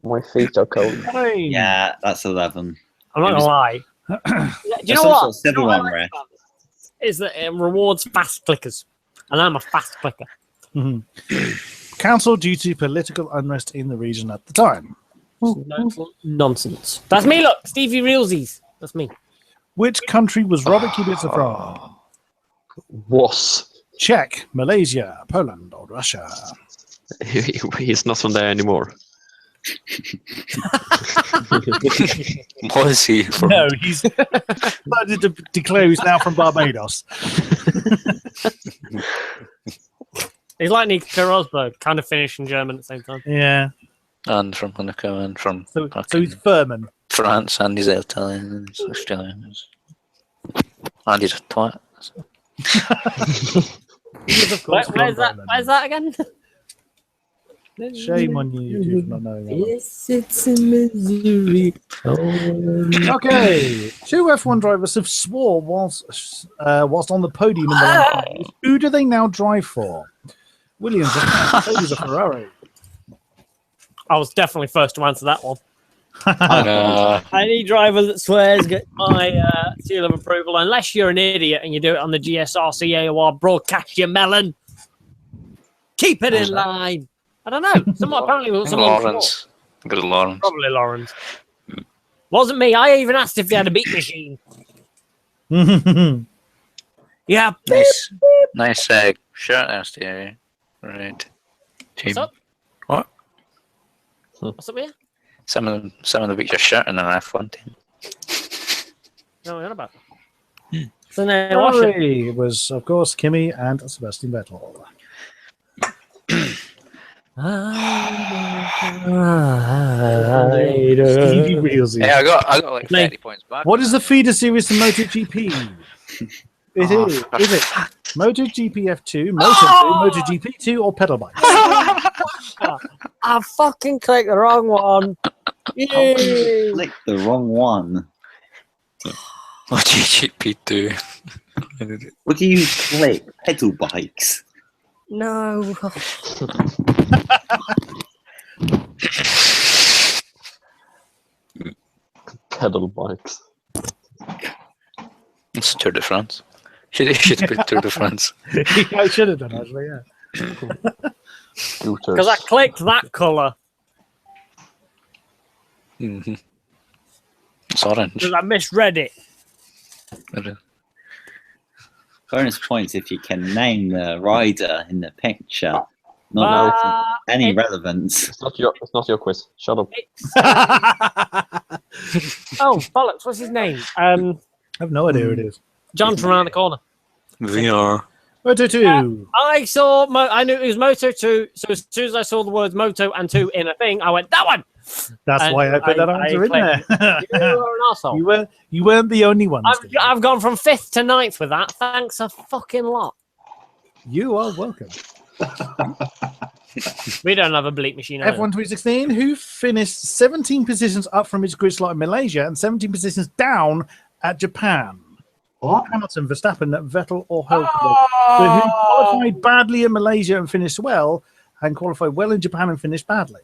My feet are cold. Hey. Yeah, that's 11. I'm not It gonna was- lie. Do you There's know some what? sort of civil You know what I one, like Rare. about this? Is that it rewards fast clickers, and I'm a fast clicker. Mhm. Cancelled due to political unrest in the region at the time. Nonsense. That's me. Look, Stevie Realsies. That's me. Which country was Robert Kubica from? Was. Czech, Malaysia, Poland, or Russia? He's not from there anymore. Was he from? No, he's decided to declare he's now from Barbados. He's like Nico Rosberg, kind of Finnish and German at the same time. Yeah. And from Monaco and from So fucking he's Furman. France, and he's Italian and he's Australian. And he's a twat. He is, of course, Where's from that? Furman. Where's that again? Shame on you for not knowing that one. Yes, it's in Missouri. Okay, 2 F1 drivers have swore whilst on the podium in the last few years. Who do they now drive for? Williams, Mercedes, or Ferrari? I was definitely first to answer that one. Uh, Any driver that swears get my seal of approval, unless you're an idiot and you do it on the GSRC AOR broadcast, you melon. Keep it in line. I don't know. Someone apparently someone Lawrence. Good Lawrence. Probably Lawrence. Wasn't me. I even asked if they had a beat machine. Yeah. Nice shirt there, Stevie. Right. What's up? What? What's up here? Some of the beat your shirt in an F1 team. No, what about? So now, watch it. Ferrari was, of course, Kimi and Sebastian Vettel. Stevie Realsy. Yeah, I got like Like, 30 points back. What is the feeder series to MotoGP? It Oh, is. Is it MotoGP F2, Moto2, MotoGP 2, or pedal bike? I fucking clicked the wrong one. Yay. Click the wrong one. What GP do? What do you click? Pedal bikes. No. Pedal bikes. It's Tour de France. Should have been Tour de France. I should have done, actually, yeah. Scooters. Because I clicked that colour. Mm-hmm. It's orange. Because I misread it. Bonus points if you can name the rider in the picture. Not any it- relevance. It's not your quiz. Shut up. Oh, bollocks. What's his name? I have no idea who it is. John from around the corner. VR. Moto 2. I saw, I knew it was Moto 2, so as soon as I saw the words Moto and 2 in a thing, I went, that one! That's And why I put that I answer in there. You're an arsehole. You weren't the only one. I've gone from 5th to 9th with that. Thanks a fucking lot. You are welcome. We don't have a bleep machine. either. F1 2016, who finished 17 positions up from his grid slot in Malaysia and 17 positions down at Japan? What? Hamilton, Verstappen, Vettel, or Hulkenberg? So who qualified badly in Malaysia and finished well, and qualified well in Japan and finished badly?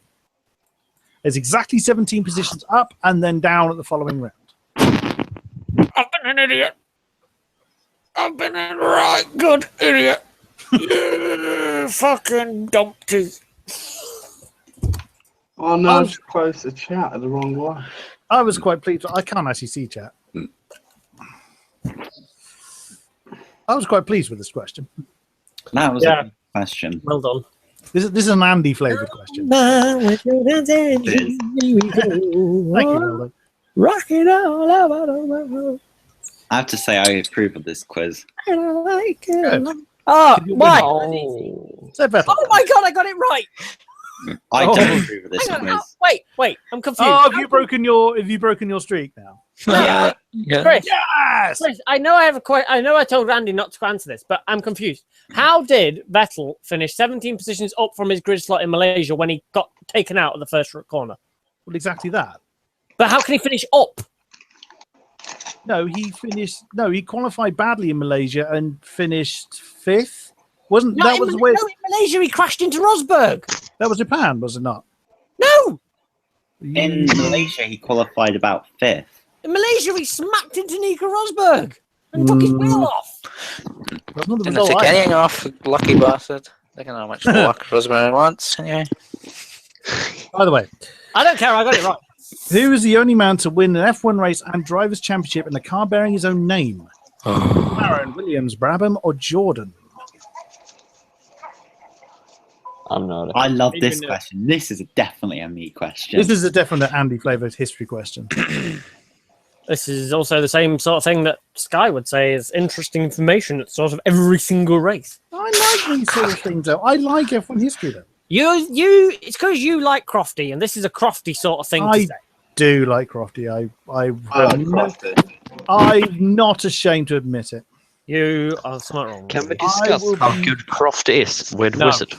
It's exactly 17 positions up and then down at the following round. I've been an idiot. I've been a right good idiot. You fucking dumpty. Oh no, I've closed the chat the wrong way. I was quite pleased. I can't actually see chat. I was quite pleased with this question. That was Yeah. a good question. Well done. This is an Andy flavoured question. Thank Thank you, Wilder. Rocking all over. I have to say, I approve of this quiz. I like it. Good. Oh, Did you why? Oh. Say Vettel. Oh my god, I got it right. I Oh. don't approve of this Hang on, quiz. wait, I'm confused. Oh, have you broken your streak now? Yeah. Chris, Yes. Chris, I know I have a question. I know I told Randy not to answer this, but I'm confused. How did Vettel finish 17 positions up from his grid slot in Malaysia when he got taken out of the first corner? Well, exactly that. But how can he finish up? No, he qualified badly in Malaysia and finished 5th. Wasn't that was the way? No, in Malaysia he crashed into Rosberg. That was Japan, was it not? No, In Malaysia, he qualified about 5th. in Malaysia he smacked into Nico Rosberg and took his wheel off. That's not the Didn't result take I had. anything off, lucky bastard. Look at how much luck Rosemary wants, anyway. By the way, I don't care. I got it right. who is the only man to win an F1 race and drivers' championship in a car bearing his own name? Aaron, Williams, Brabham, or Jordan? I'm not. I love this Even question. This is definitely a me question. This is a definite Andy flavoured history question. This is also the same sort of thing that Sky would say is interesting information at sort of every single race. I like these sort of things, though. I like F1 history, though. It's because you like Crofty, and this is a Crofty sort of thing to I say. do like Crofty. I'm not ashamed to admit it. You are something wrong. Can we with you. discuss will how be- good Croft is with No. Wizard?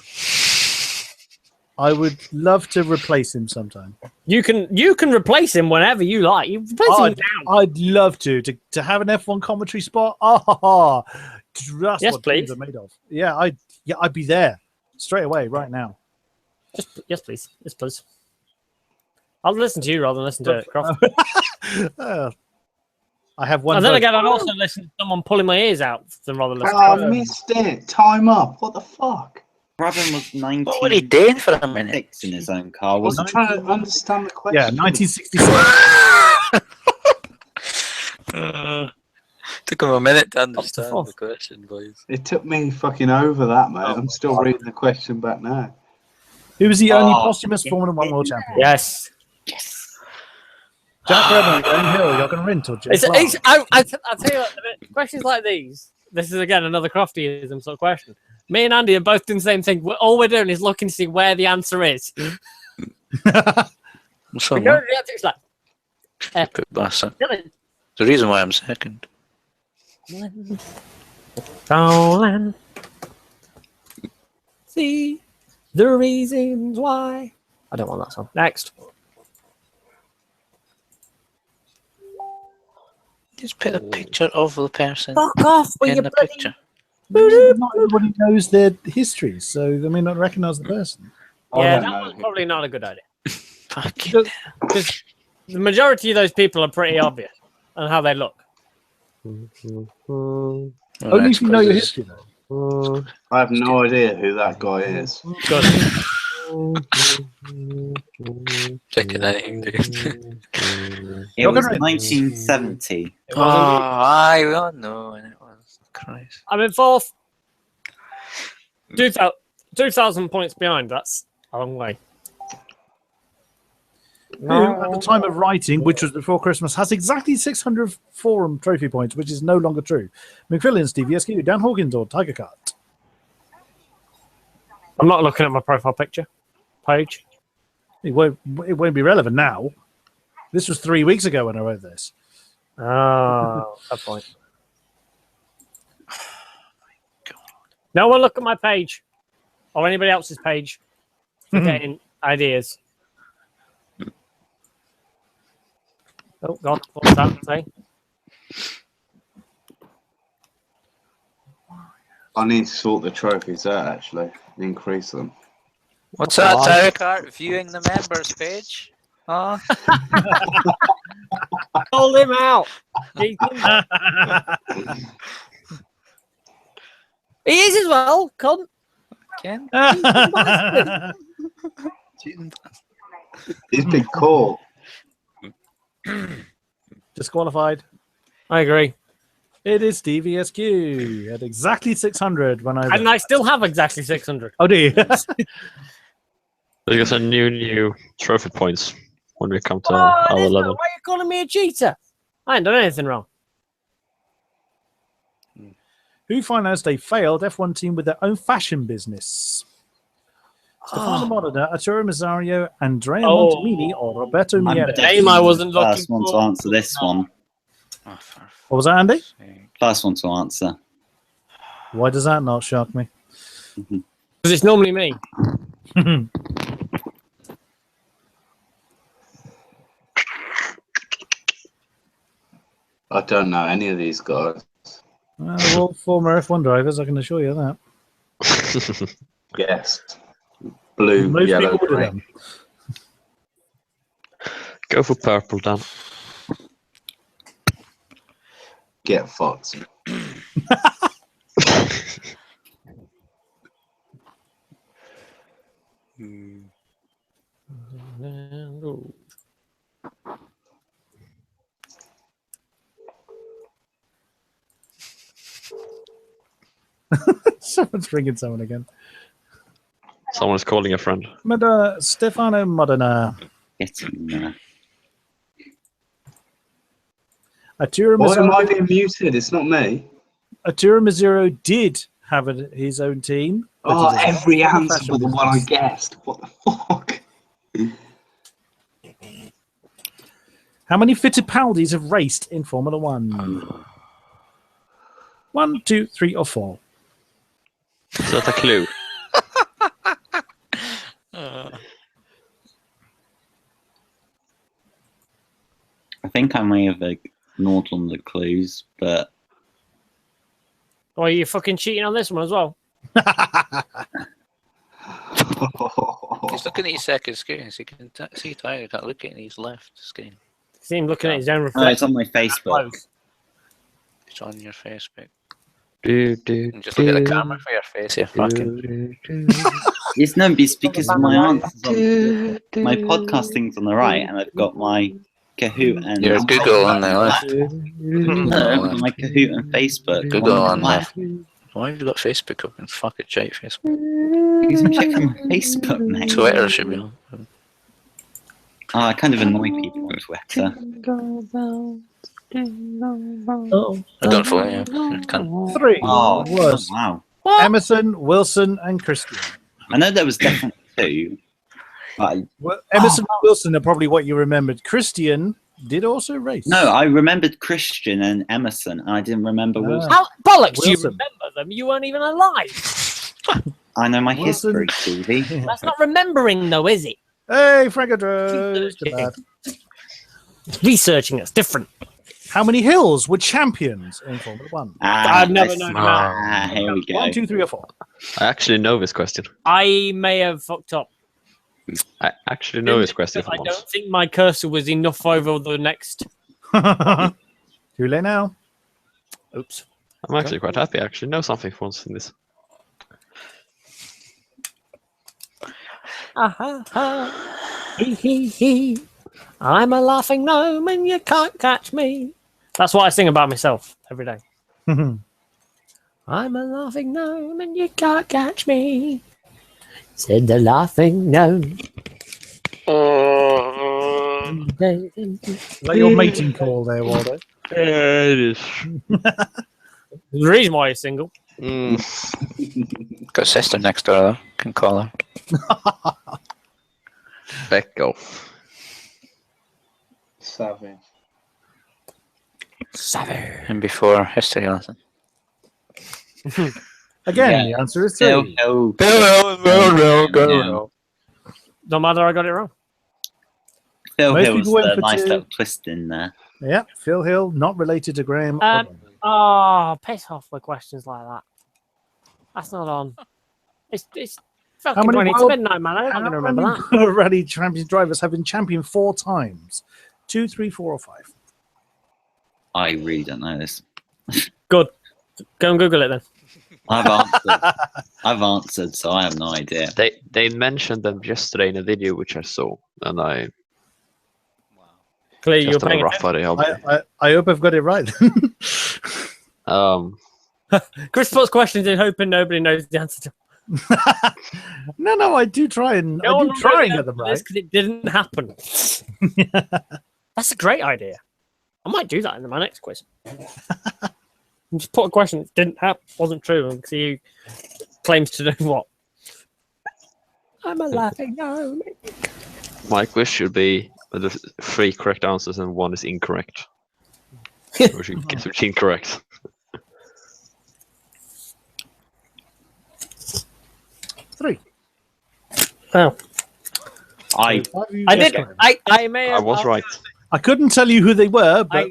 I would love to replace him sometime. You can replace him whenever you like. You replace him down. I'd love to have an F1 commentary spot. Oh, that's Yes, what please. dreams are made of. Yeah, I'd be there straight away right now. Yes, please. Yes, please. I'll listen to you rather than listen to Croft. I have one. And then vote. again, I'd also listen to someone pulling my ears out than rather listen Oh, I to missed it. Time up. What the fuck? Brabham was What were he doing for a minute? 96 in his own car, I was wasn't trying to understand the question. Yeah, 1966. Took him a minute to understand fourth. the question, boys. It took me fucking over that, mate. Oh, I'm still reading the question back now. Who was the only Oh, posthumous Formula 1 world champion? Yes. Jack Redman, Graham Hill, Jochen Rindt, or Jim Clark? I'll tell you what, questions like these, this is again another Croftyism sort of question. Me and Andy are both doing the same thing. All we're doing is looking to see where the answer is. So, We go to the answer, it's like, stupid bastard. Dylan. The reason why I'm second. Colin. See the reasons why. I don't want that song. Next. Just put a picture of the person Fuck off with in your the bloody... picture. Not everybody knows their history, so they may not recognise the person. Yeah, I don't that know. was probably not a good idea. Fucking Because the majority of those people are pretty obvious on how they look. Well, Only next if you know your quiz is- history, though. I have no idea who that guy is. Good. Checking anything, dude. It was Jochen Rindt. 1970. It Oh, wasn't- I don't know. And it was Christ. I'm in fourth. 2,000 points behind. That's a long way. Who, at the time of writing, which was before Christmas, has exactly 600 forum trophy points, which is no longer true. McFillan, StevieSQ, Dan Hawkins, or Tiger Cut? I'm not looking at my profile picture page. It won't be relevant now. This was 3 weeks ago when I wrote this. Oh, that point. No one look at my page or anybody else's page for getting ideas. Oh God, what's that say? I need to sort the trophies out actually, and increase them. What's that, Derek Hart? Viewing the members page? Oh, Call him out. He is as well. Come. Ken? He's been caught. Disqualified. I agree. It is StevieSQ at exactly 600 when I. And I still have exactly 600. Oh, do you? There's a new trophy points when we come to Oh, our there's no- level. why are you calling me a cheater? I ain't done anything wrong. Who financed a failed F1 team with their own fashion business? Stefano Modena, Arturo Mazzario, Andrea Montemini, or Roberto I'm Miele? the name I wasn't looking first one to for. answer this one. Oh, for What was that, Andy? sake. First one to answer. Why does that not shock me? Because it's normally me. I don't know any of these guys. Well, former F1 drivers, I can assure you that. Yes. Blue, Most yellow, people do green. them. Go for purple, Dan. Get fucked. Someone's ringing someone again. Someone's calling a friend. Stefano Modena. Getting there. Arturo Why am I Mazzario, being muted? It's not me. Arturo Mazzario did have his own team. but Oh, he doesn't every have a answer fashion but the one I business. guessed. What the fuck? How many Fittipaldis have raced in Formula One? 1, 2, 3, or 4? Is that a clue? I think I may have ignored one of the clues, but Oh, are you fucking cheating on this one as well? He's looking at his second screen, so you can see Tyler can't look at his left screen. See him looking at his own oh, it's reflection. on my Facebook. It's on your Facebook. Do, do, And just look at the do, camera for your face, you fucking. do, do, It's no, it's because my answers on my podcast thing's on the right, and I've got my Kahoot and Your Google on the left. No, I've got my Kahoot and Facebook. Google on my left. Why have you got Facebook open? Fuck it, shite Facebook. Because I'm checking my Facebook, mate. Twitter should be on. Oh, I kind of annoy people with Twitter. I don't follow you. You can't. 3 Oh, was wow. Emerson, Wilson, and Christian. I know there was definitely two. But Well, Emerson and Wilson are probably what you remembered. Christian did also race. no, I remembered Christian and Emerson, and I didn't remember Wilson. How bollocks you Wilson. remember them? You weren't even alive. I know my Wilson. history, Stevie. That's not remembering, though, is it? Hey, Franco bad. Researching, it's different. How many hills were champions in Formula One? I've never nice. known about. Here we go. 1, 2, 3, or 4. I actually know this question. I may have fucked up. I actually know this question for I once. don't think my cursor was enough over the next. Too late now. Oops. I'm actually quite happy. I actually know something for once in this. Hee hee hee. I'm a laughing gnome and you can't catch me. That's what I sing about myself every day. I'm a laughing gnome and you can't catch me. Said the laughing gnome. Is that your mating call there, Waldo? Yeah, it is. There's a reason why he's single. Got a sister next door, though. Can call her. Let go. Savage. Savage. And before history lesson. Again, Yeah. the answer is Phil 3. Hill. Go. No matter, I got it wrong. Phil Most Hill was people went the for nice 2. little twist in there. Yeah, Phil Hill, not related to Graham. Um, Oh, piss off with questions like that. That's not on. It's fucking many 20 to world- midnight, man. I'm not going to remember that. World Rally Champions drivers have been champion 4 times. 2, 3, 4, or 5. I really don't know this. Good. Go and Google it then. I've answered, so I have no idea. They mentioned them yesterday in a video which I saw, and I Clearly, you're just have a paying rough idea. of it. I hope I've got it right. Chris puts questions in hoping nobody knows the answer to. No, I do try and No I one do try and knows get them right. because it didn't happen. That's a great idea. I might do that in my next quiz. Just put a question that didn't happen, wasn't true, and see who claims to know what. I'm a laughing gnome. My quiz should be with the 3 correct answers and 1 is incorrect. Or you guess which incorrect. Three. Oh, I I did. I may. I Have, was right. I couldn't tell you who they were, but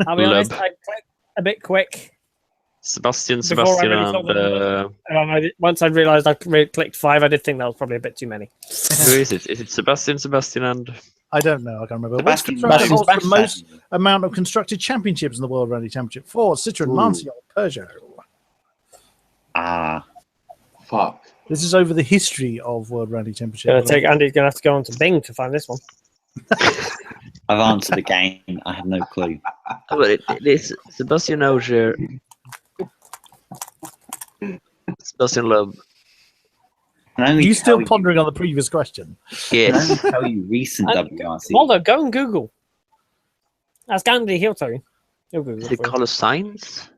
I'll be honest. Leb. I clicked a bit quick. Sebastian, Before I Sebastian, really thought and Once I realised I clicked 5, I did think that was probably a bit too many. who is it? Is it Sebastian, Sebastian, and I don't know. I can't remember. Which Sebastian constructor holds the Sebastian. most amount of constructed championships in the World Rally Championship? Ford, Citroen, Lancia, or Peugeot. Fuck. This is over the history of World Rally Championship. Andy's gonna have to go on to Bing to find this one. I've answered again. I have no clue. oh, but it is Sebastian Ogier, Sebastian Loeb. Can Are only you still tell pondering on the previous question? Can only Yes. tell you recent WRC. Waldo, go and Google. Ask Andy, he'll tell you. He'll Google Is it it for you. Carlos Sainz?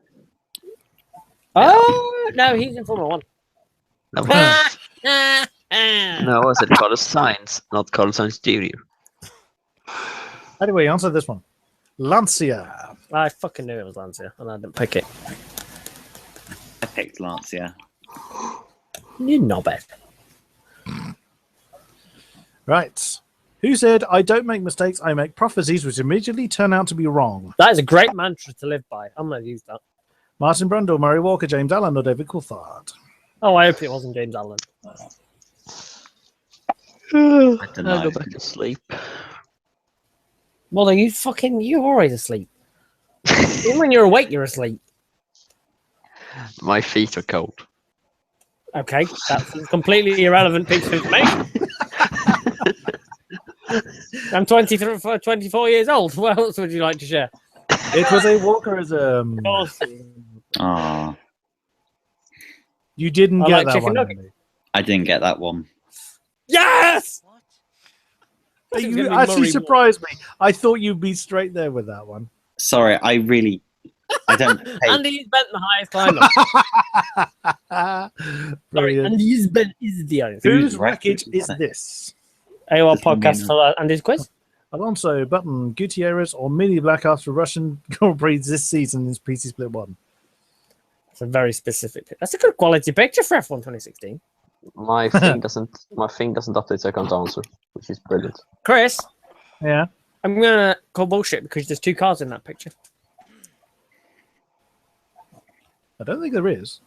Oh no, he's in Formula 1. No, no, I said Carlos Sainz, not Carlos Sainz Jr. Anyway, answer this one. Lancia. I fucking knew it was Lancia, and I didn't pick it. I picked Lancia. You knobhead. Right. Who said, I don't make mistakes, I make prophecies which immediately turn out to be wrong? That is a great mantra to live by. I'm going to use that. Martin Brundle, Murray Walker, James Allen, or David Coulthard? Oh, I hope it wasn't James Allen. I don't I'll know. go back to sleep. Well, you're always asleep. Even when you're awake, you're asleep. My feet are cold. Okay, that's a completely irrelevant piece of information. I'm 24 years old. What else would you like to share? It was a Walkerism. Of course. Ah, You didn't I get like that chicken one. nuggets. Andy. I didn't get that one. Yes! I think it's You gonna be actually Murray surprised me. I thought you'd be straight there with that one. Sorry, I don't. Hey, Andy's bent the highest climber. Sorry, Brilliant. Andy's bent is the answer. Whose wreckage is this? AOR Podcast for Andy's quiz. Alonso, Button, Gutierrez, or Mini Black after Russian Grand Prix this season is PC Split 1? It's a very specific pick. That's a good quality picture for F1 2016. My thing doesn't update, so I can't answer, which is brilliant. Chris, Yeah. I'm going to call bullshit because there's 2 cars in that picture. I don't think there is.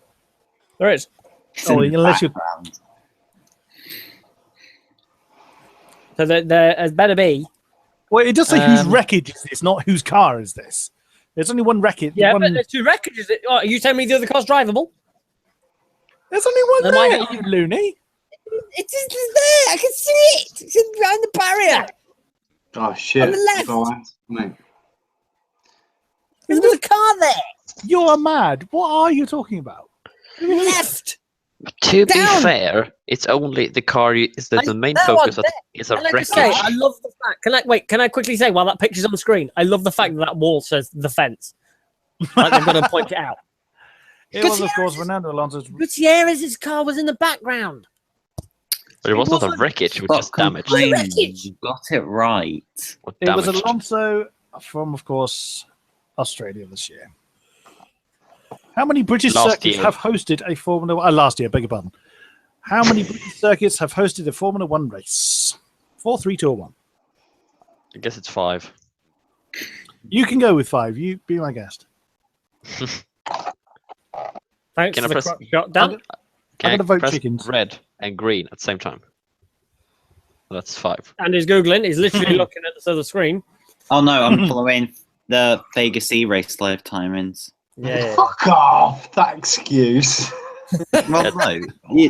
There is. it's in the unless you. background. So there better be. Well, it does say whose Um, wreckage is this, not whose car is this. There's only one wreckage. Yeah, one... but there's 2 wreckages. Oh, are you telling me the other car's drivable? There's only one Then why there, don't you loony. It's there. I can see it. It's behind the barrier. Oh shit. On the left. Go on, mate. There's another car there. You're mad. What are you talking about? Left. To be Down. fair, it's only the car is the main that focus one of is a Can I wreckage. just say, I love the fact. Can I quickly say while that picture's on the screen? I love the fact that wall says the fence. Like they're going to point it out. It was, of course, Fernando Alonso's. Gutierrez's car was in the background. But it was not a wasn't- wreckage, which Stop is damage. complaining. Wreckage. You got it right. What It was damaged? Alonso from, of course, Australia this year. How many British Last circuits year. have hosted a Formula 1? Last year, beg your pardon. How many British circuits have hosted a Formula 1 race? 4, 3, 2, or 1? I guess it's 5. You can go with 5. You be my guest. Thanks Can I for the press- crop shot, Dan. Can I'm I gonna vote press chickens. red and green at the same time? That's 5. And he's Googling. He's literally looking at this other screen. Oh no, I'm following the Vegas E race live timings. Yeah. Fuck off! That excuse. Well, no,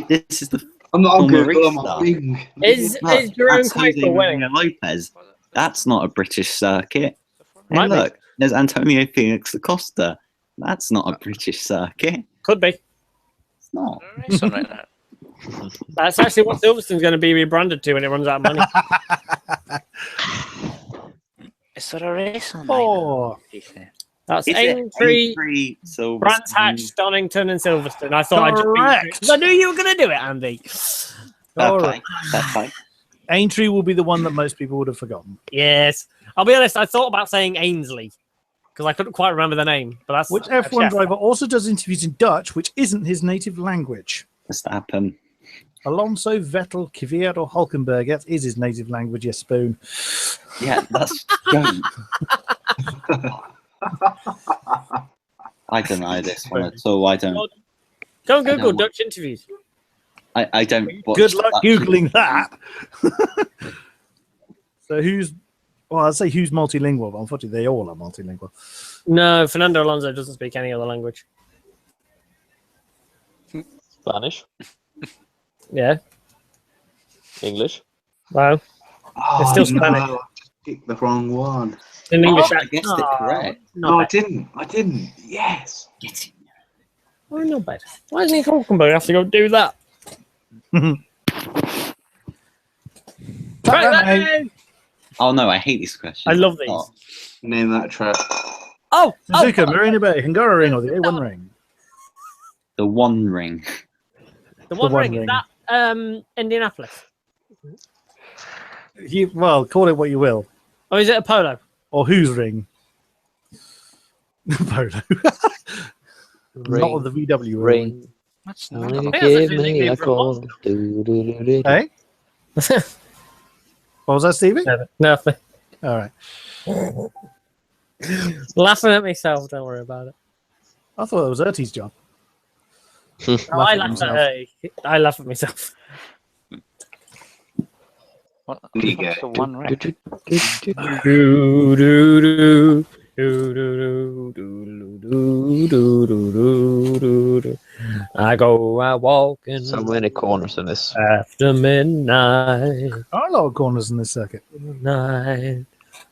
this is the I'm not on Formula Google. I'm Restart. on Bing. Is Jerome that's Jose Kuiper winning? Maria Lopez. That's not a British circuit. Hey, Might be. look, there's Antonio Felix Acosta. That's not a British circuit. Could be. It's not. Racing right now. That's actually what Silverstone's going to be rebranded to when it runs out of money. Is there a race on Oh, That's Is it Aintree, Aintree, Silverstone? Brands Hatch, Donington, and Silverstone. I thought Correct. I knew you were going to do it, Andy. Fair all play, right. fair play. Aintree will be the one that most people would have forgotten. Yes. I'll be honest, I thought about saying Ainsley because I couldn't quite remember the name. But that's Which F1 driver also does interviews in Dutch, which isn't his native language? Verstappen. Alonso, Vettel, Kvyat, or Hulkenberg. That is his native language, yes, Spoon. Yeah, that's goat. I deny this one at all. I don't. Go and Google don't- Dutch interviews. I don't. watch Good luck Dutch- Googling that. So who's... Well, I'd say who's multilingual, but unfortunately they all are multilingual. No, Fernando Alonso doesn't speak any other language. Spanish, Yeah. English. Wow. Oh, still no, Spanish. I just picked the wrong one. In English, I guessed it correct. No, I Not bad. didn't. I didn't. Yes. Get it. Oh, not bad. Why doesn't Hulkenberg have to go do that? That name. Right, Oh no, I hate these questions. I love these. Oh, Name that track. Oh, Suzuka, Marina Bay, Hungaroring, or the A1 ring? the One Ring. the one the one ring. Is ring. that Indianapolis? Well, call it what you will. Or is it a polo? Or whose ring? Polo. Not with the VW ring. What's Will that? you think that's give a me nickname a for a call? monster. Do-do-do-do-do. Hey? What was that, Stevie? Nothing. All right. Laughing at myself. Don't worry about it. I thought it was Ertie's job. No, I Laugh at laugh himself. at I laugh at myself. What, There you what's go. the one right? I go out walking So many corners in this. after midnight. There are a lot of corners in this circuit. Night.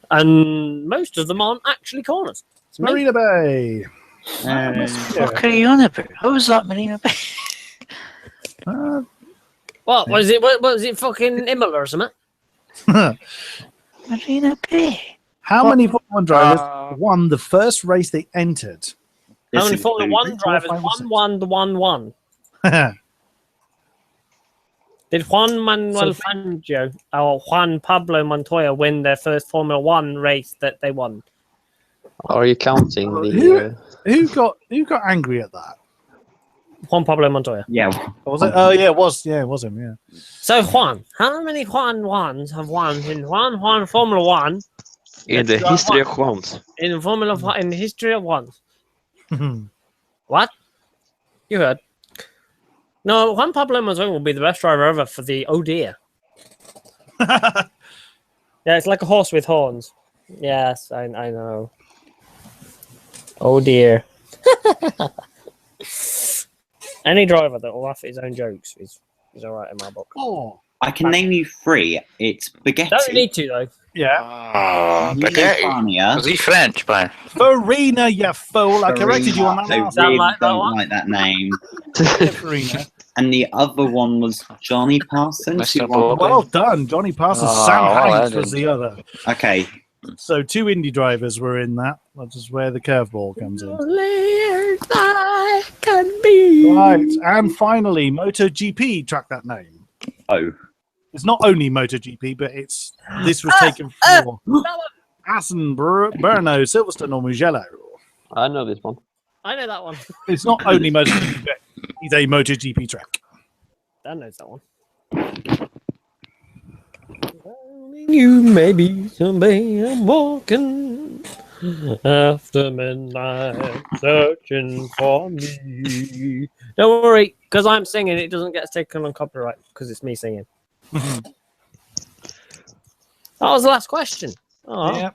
And most of them aren't actually corners. It's me. Marina Bay. What are you on about? How was that Marina Bay? What was it? What was it? Fucking Imola or something? Marina Bay. How many Formula 1 drivers Uh, won the first race they entered? How This many is Formula food. 1 drivers 4, 5, or 6? won the 1-1? Did Juan Manuel So- Fangio or Juan Pablo Montoya win their first Formula 1 race that they won? Are you counting the? Who got angry at that? Juan Pablo Montoya. Yeah, Or was it? Oh yeah, it was. Yeah, it was him. Yeah. So Juan, how many Juan Juans have won in Juan Formula 1 In the history of Juans. in Formula 1 in the history of one? What? You heard? No, Juan Pablo Montoya will be the best driver ever for the oh dear. Yeah, it's like a horse with horns. Yes, I know. Oh dear. Any driver that will laugh at his own jokes is alright in my book. Oh, I can name you 3. It's Spaghetti. Don't need to though. yeah. Oh, Nino Spaghetti. Farnia, Was he French, man? Farina, you fool! I corrected you on that I last. Sound really like that don't one? like that name. Farina. And the other one was Johnny Parsons. Mr. who won- Bob. Well done, Johnny Parsons. Oh, Sam well, Hanks I was the other. Okay, So 2 indie drivers were in that. That is where the curveball comes in. Only I can be. Right, and finally, MotoGP. Track that name. oh, It's not only MotoGP, but it's this was taken for Assen, Brno, Silverstone, or Mugello. I know this one. I know that one. It's not only MotoGP, it's a MotoGP track. Dan knows that one. You maybe someday I'm walking after midnight searching for me. Don't worry, because I'm singing, it doesn't get taken on copyright because it's me singing. That was the last question. Oh, Yeah.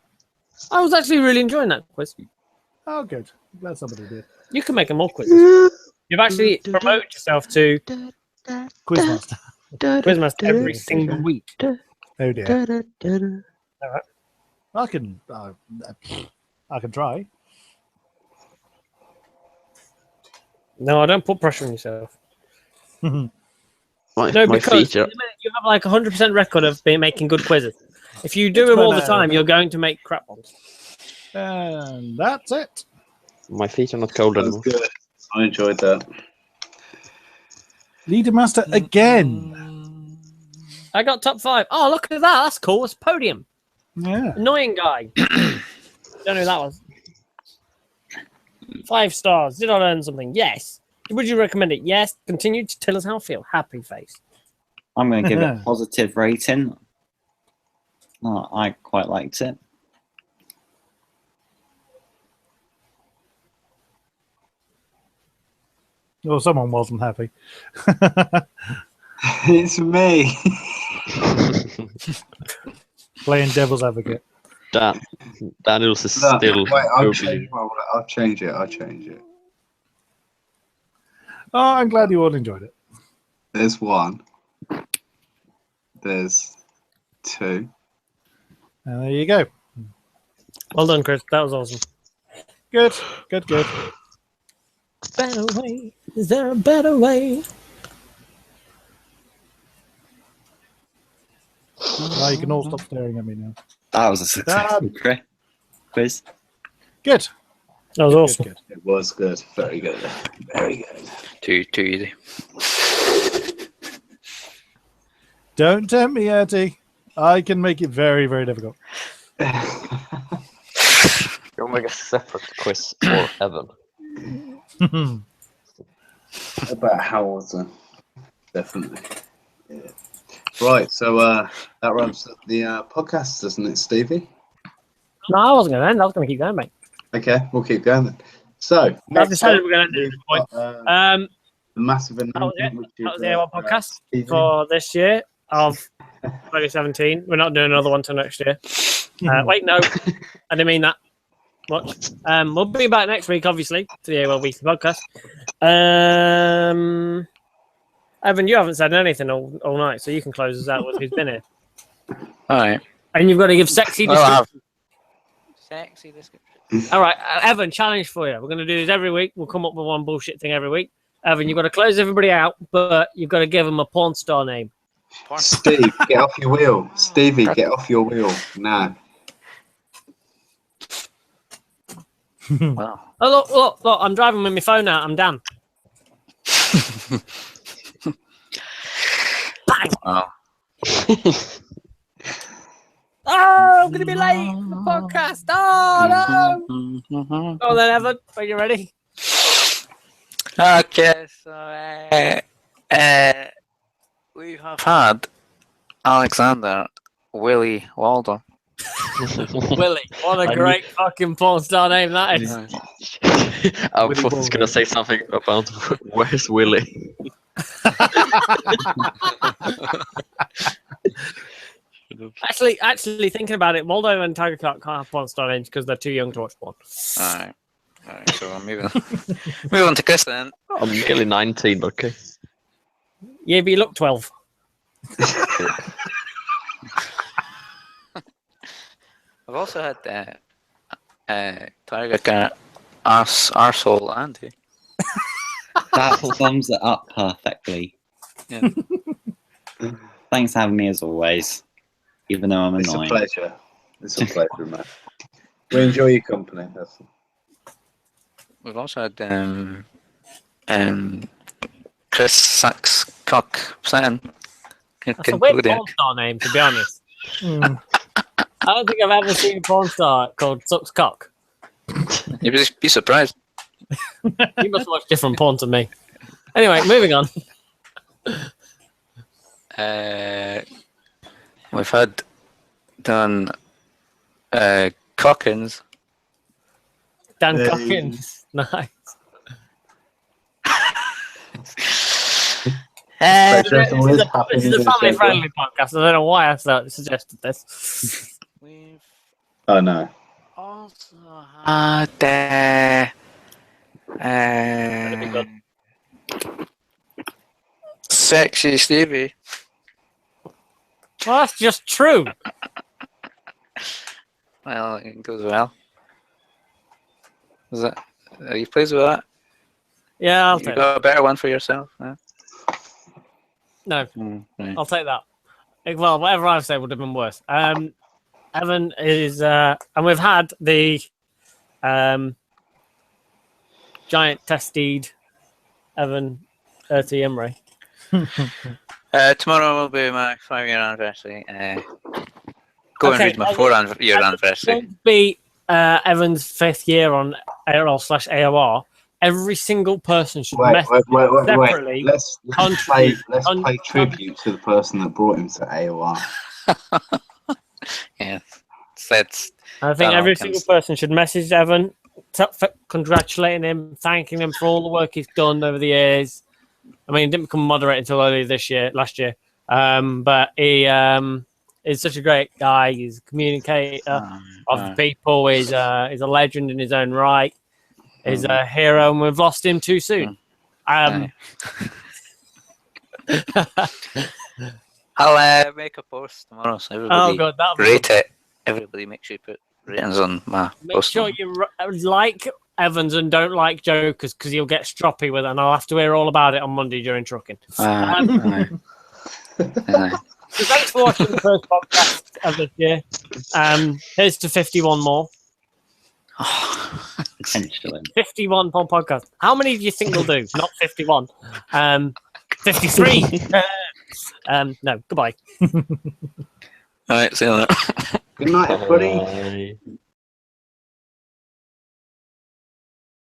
I was actually really enjoying that quiz. Oh, good. I'm glad somebody did. You can make more quizzes. You've actually promoted yourself to Quizmaster. Quizmaster every single week. Oh dear. All right. I can try. No, I don't put pressure on yourself. My No, because feature. in a minute you have like 100% record of making good quizzes. If you do It's them all the when, time, you're going to make crap ones. And that's it. My feet are not cold That was anymore. good. I enjoyed that. Leader Master again. I got top 5. Oh, look at that. That's cool. It's a podium. Yeah. Annoying guy. Don't know who that was. 5 stars. Did I learn something? Yes. Would you recommend it? Yes. Continue to tell us how I feel. Happy face. I'm going to give it a positive rating. Oh, I quite liked it. Well, someone wasn't happy. It's me. Playing devil's advocate. Daniel's is No, still. wait, I'll opening. change it. I'll change it. Oh, I'm glad you all enjoyed it. There's 1. There's 2. And there you go. Well done, Chris. That was awesome. Good. Better way. Is there a better way? Now you can all stop staring at me now. That was a successful quiz. Good. That was awesome. Good. It was good. Very good. Very good. Too easy. Don't tempt me, Ertie. I can make it very, very difficult. You'll make a separate quiz for Evan. About Hamilton. Definitely. Yeah. Right, so that wraps up the podcast, doesn't it, Stevie? No, I wasn't going to end. I was going to keep going, mate. Okay, we'll keep going then. So, I've decided we're going to end at this point. the massive That was announcement. it. which That was is, the AOR podcast Stevie. for this year of 2017. We're not doing another one till next year. Wait, no. I didn't mean that much. We'll be back next week, obviously, to the AOR Weekly podcast. Evan, you haven't said anything all night, so you can close us out with who's been here. All right. And you've got to give sexy description. Sexy description. All right, Evan, challenge for you. We're going to do this every week. We'll come up with one bullshit thing every week. Evan, you've got to close everybody out, but you've got to give them a porn star name. Steve, get off your wheel. Stevie, get off your wheel now. Wow. Oh, look, I'm driving with my phone out. I'm Dan. Bang! Wow. Oh, I'm going to be late for the podcast. Oh, no. Oh, then, Evan, are you ready? Okay, so we have had Alexander Willie Waldo. Willie. What a great fucking porn star name that is. I was going to say something about where's Willie? Actually, thinking about it, Waldo and Tiger Clark can't have porn star names because they're too young to watch porn. Alright, so I'm moving on to Chris then. I'm nearly 19, okay. Yeah, but you look 12. I've also had Tiger Cat Arsehole Andy. That sums it up perfectly. Yeah. Thanks for having me as always, even though I'm It's a annoying. pleasure. It's a pleasure, man. We enjoy your company. That's We've also had Chris Sachs Cock Sen. That's a weird porn star name, to be honest. I don't think I've ever seen a porn star called Sucks Cock. You'd be surprised. You must watch different porn to me. Anyway, moving on. We've had Dan Hawkins. Dan Hey. Hawkins. Nice. Expect everything always This happens is in a the family-friendly podcast. I don't know why I suggested this. We've Oh no. also had That'd be good. Sexy Stevie. Well, that's just true. Well, it goes well. Is that? Are you pleased with that? Yeah, I'll You take that. got a better one for yourself? Huh? No, Right. I'll take that. Well, whatever I've said would have been worse. Evan is, and we've had the giant-tested Evan Erty Emery. Tomorrow will be my 5-year anniversary. Go and Okay, read my 4-year anniversary. Going to be Evan's 5th year on AOR/AOR. Every single person should message separately. Let's contribute- play tribute to the person that brought him to AOR. Yeah, that's I think Dan every Hawkins. single person should message Evan, congratulating him, thanking him for all the work he's done over the years. I mean, he didn't become a moderator until last year. But he is such a great guy. He's a communicator of the people. He's a legend in his own right. He's a hero, and we've lost him too soon. I'll make a post tomorrow, so everybody God, that'll be rate it. Everybody make sure you put ratings on my Make post. sure you like Evans and don't like Jokers, because you'll get stroppy with it, and I'll have to hear all about it on Monday during trucking. Aye. So thanks for watching the first podcast of this year. Here's to 51 more. Potentially. 51 podcast. How many do you think we'll do? Not 51. 53. No, goodbye. All right, see you later. Good night, everybody. Bye.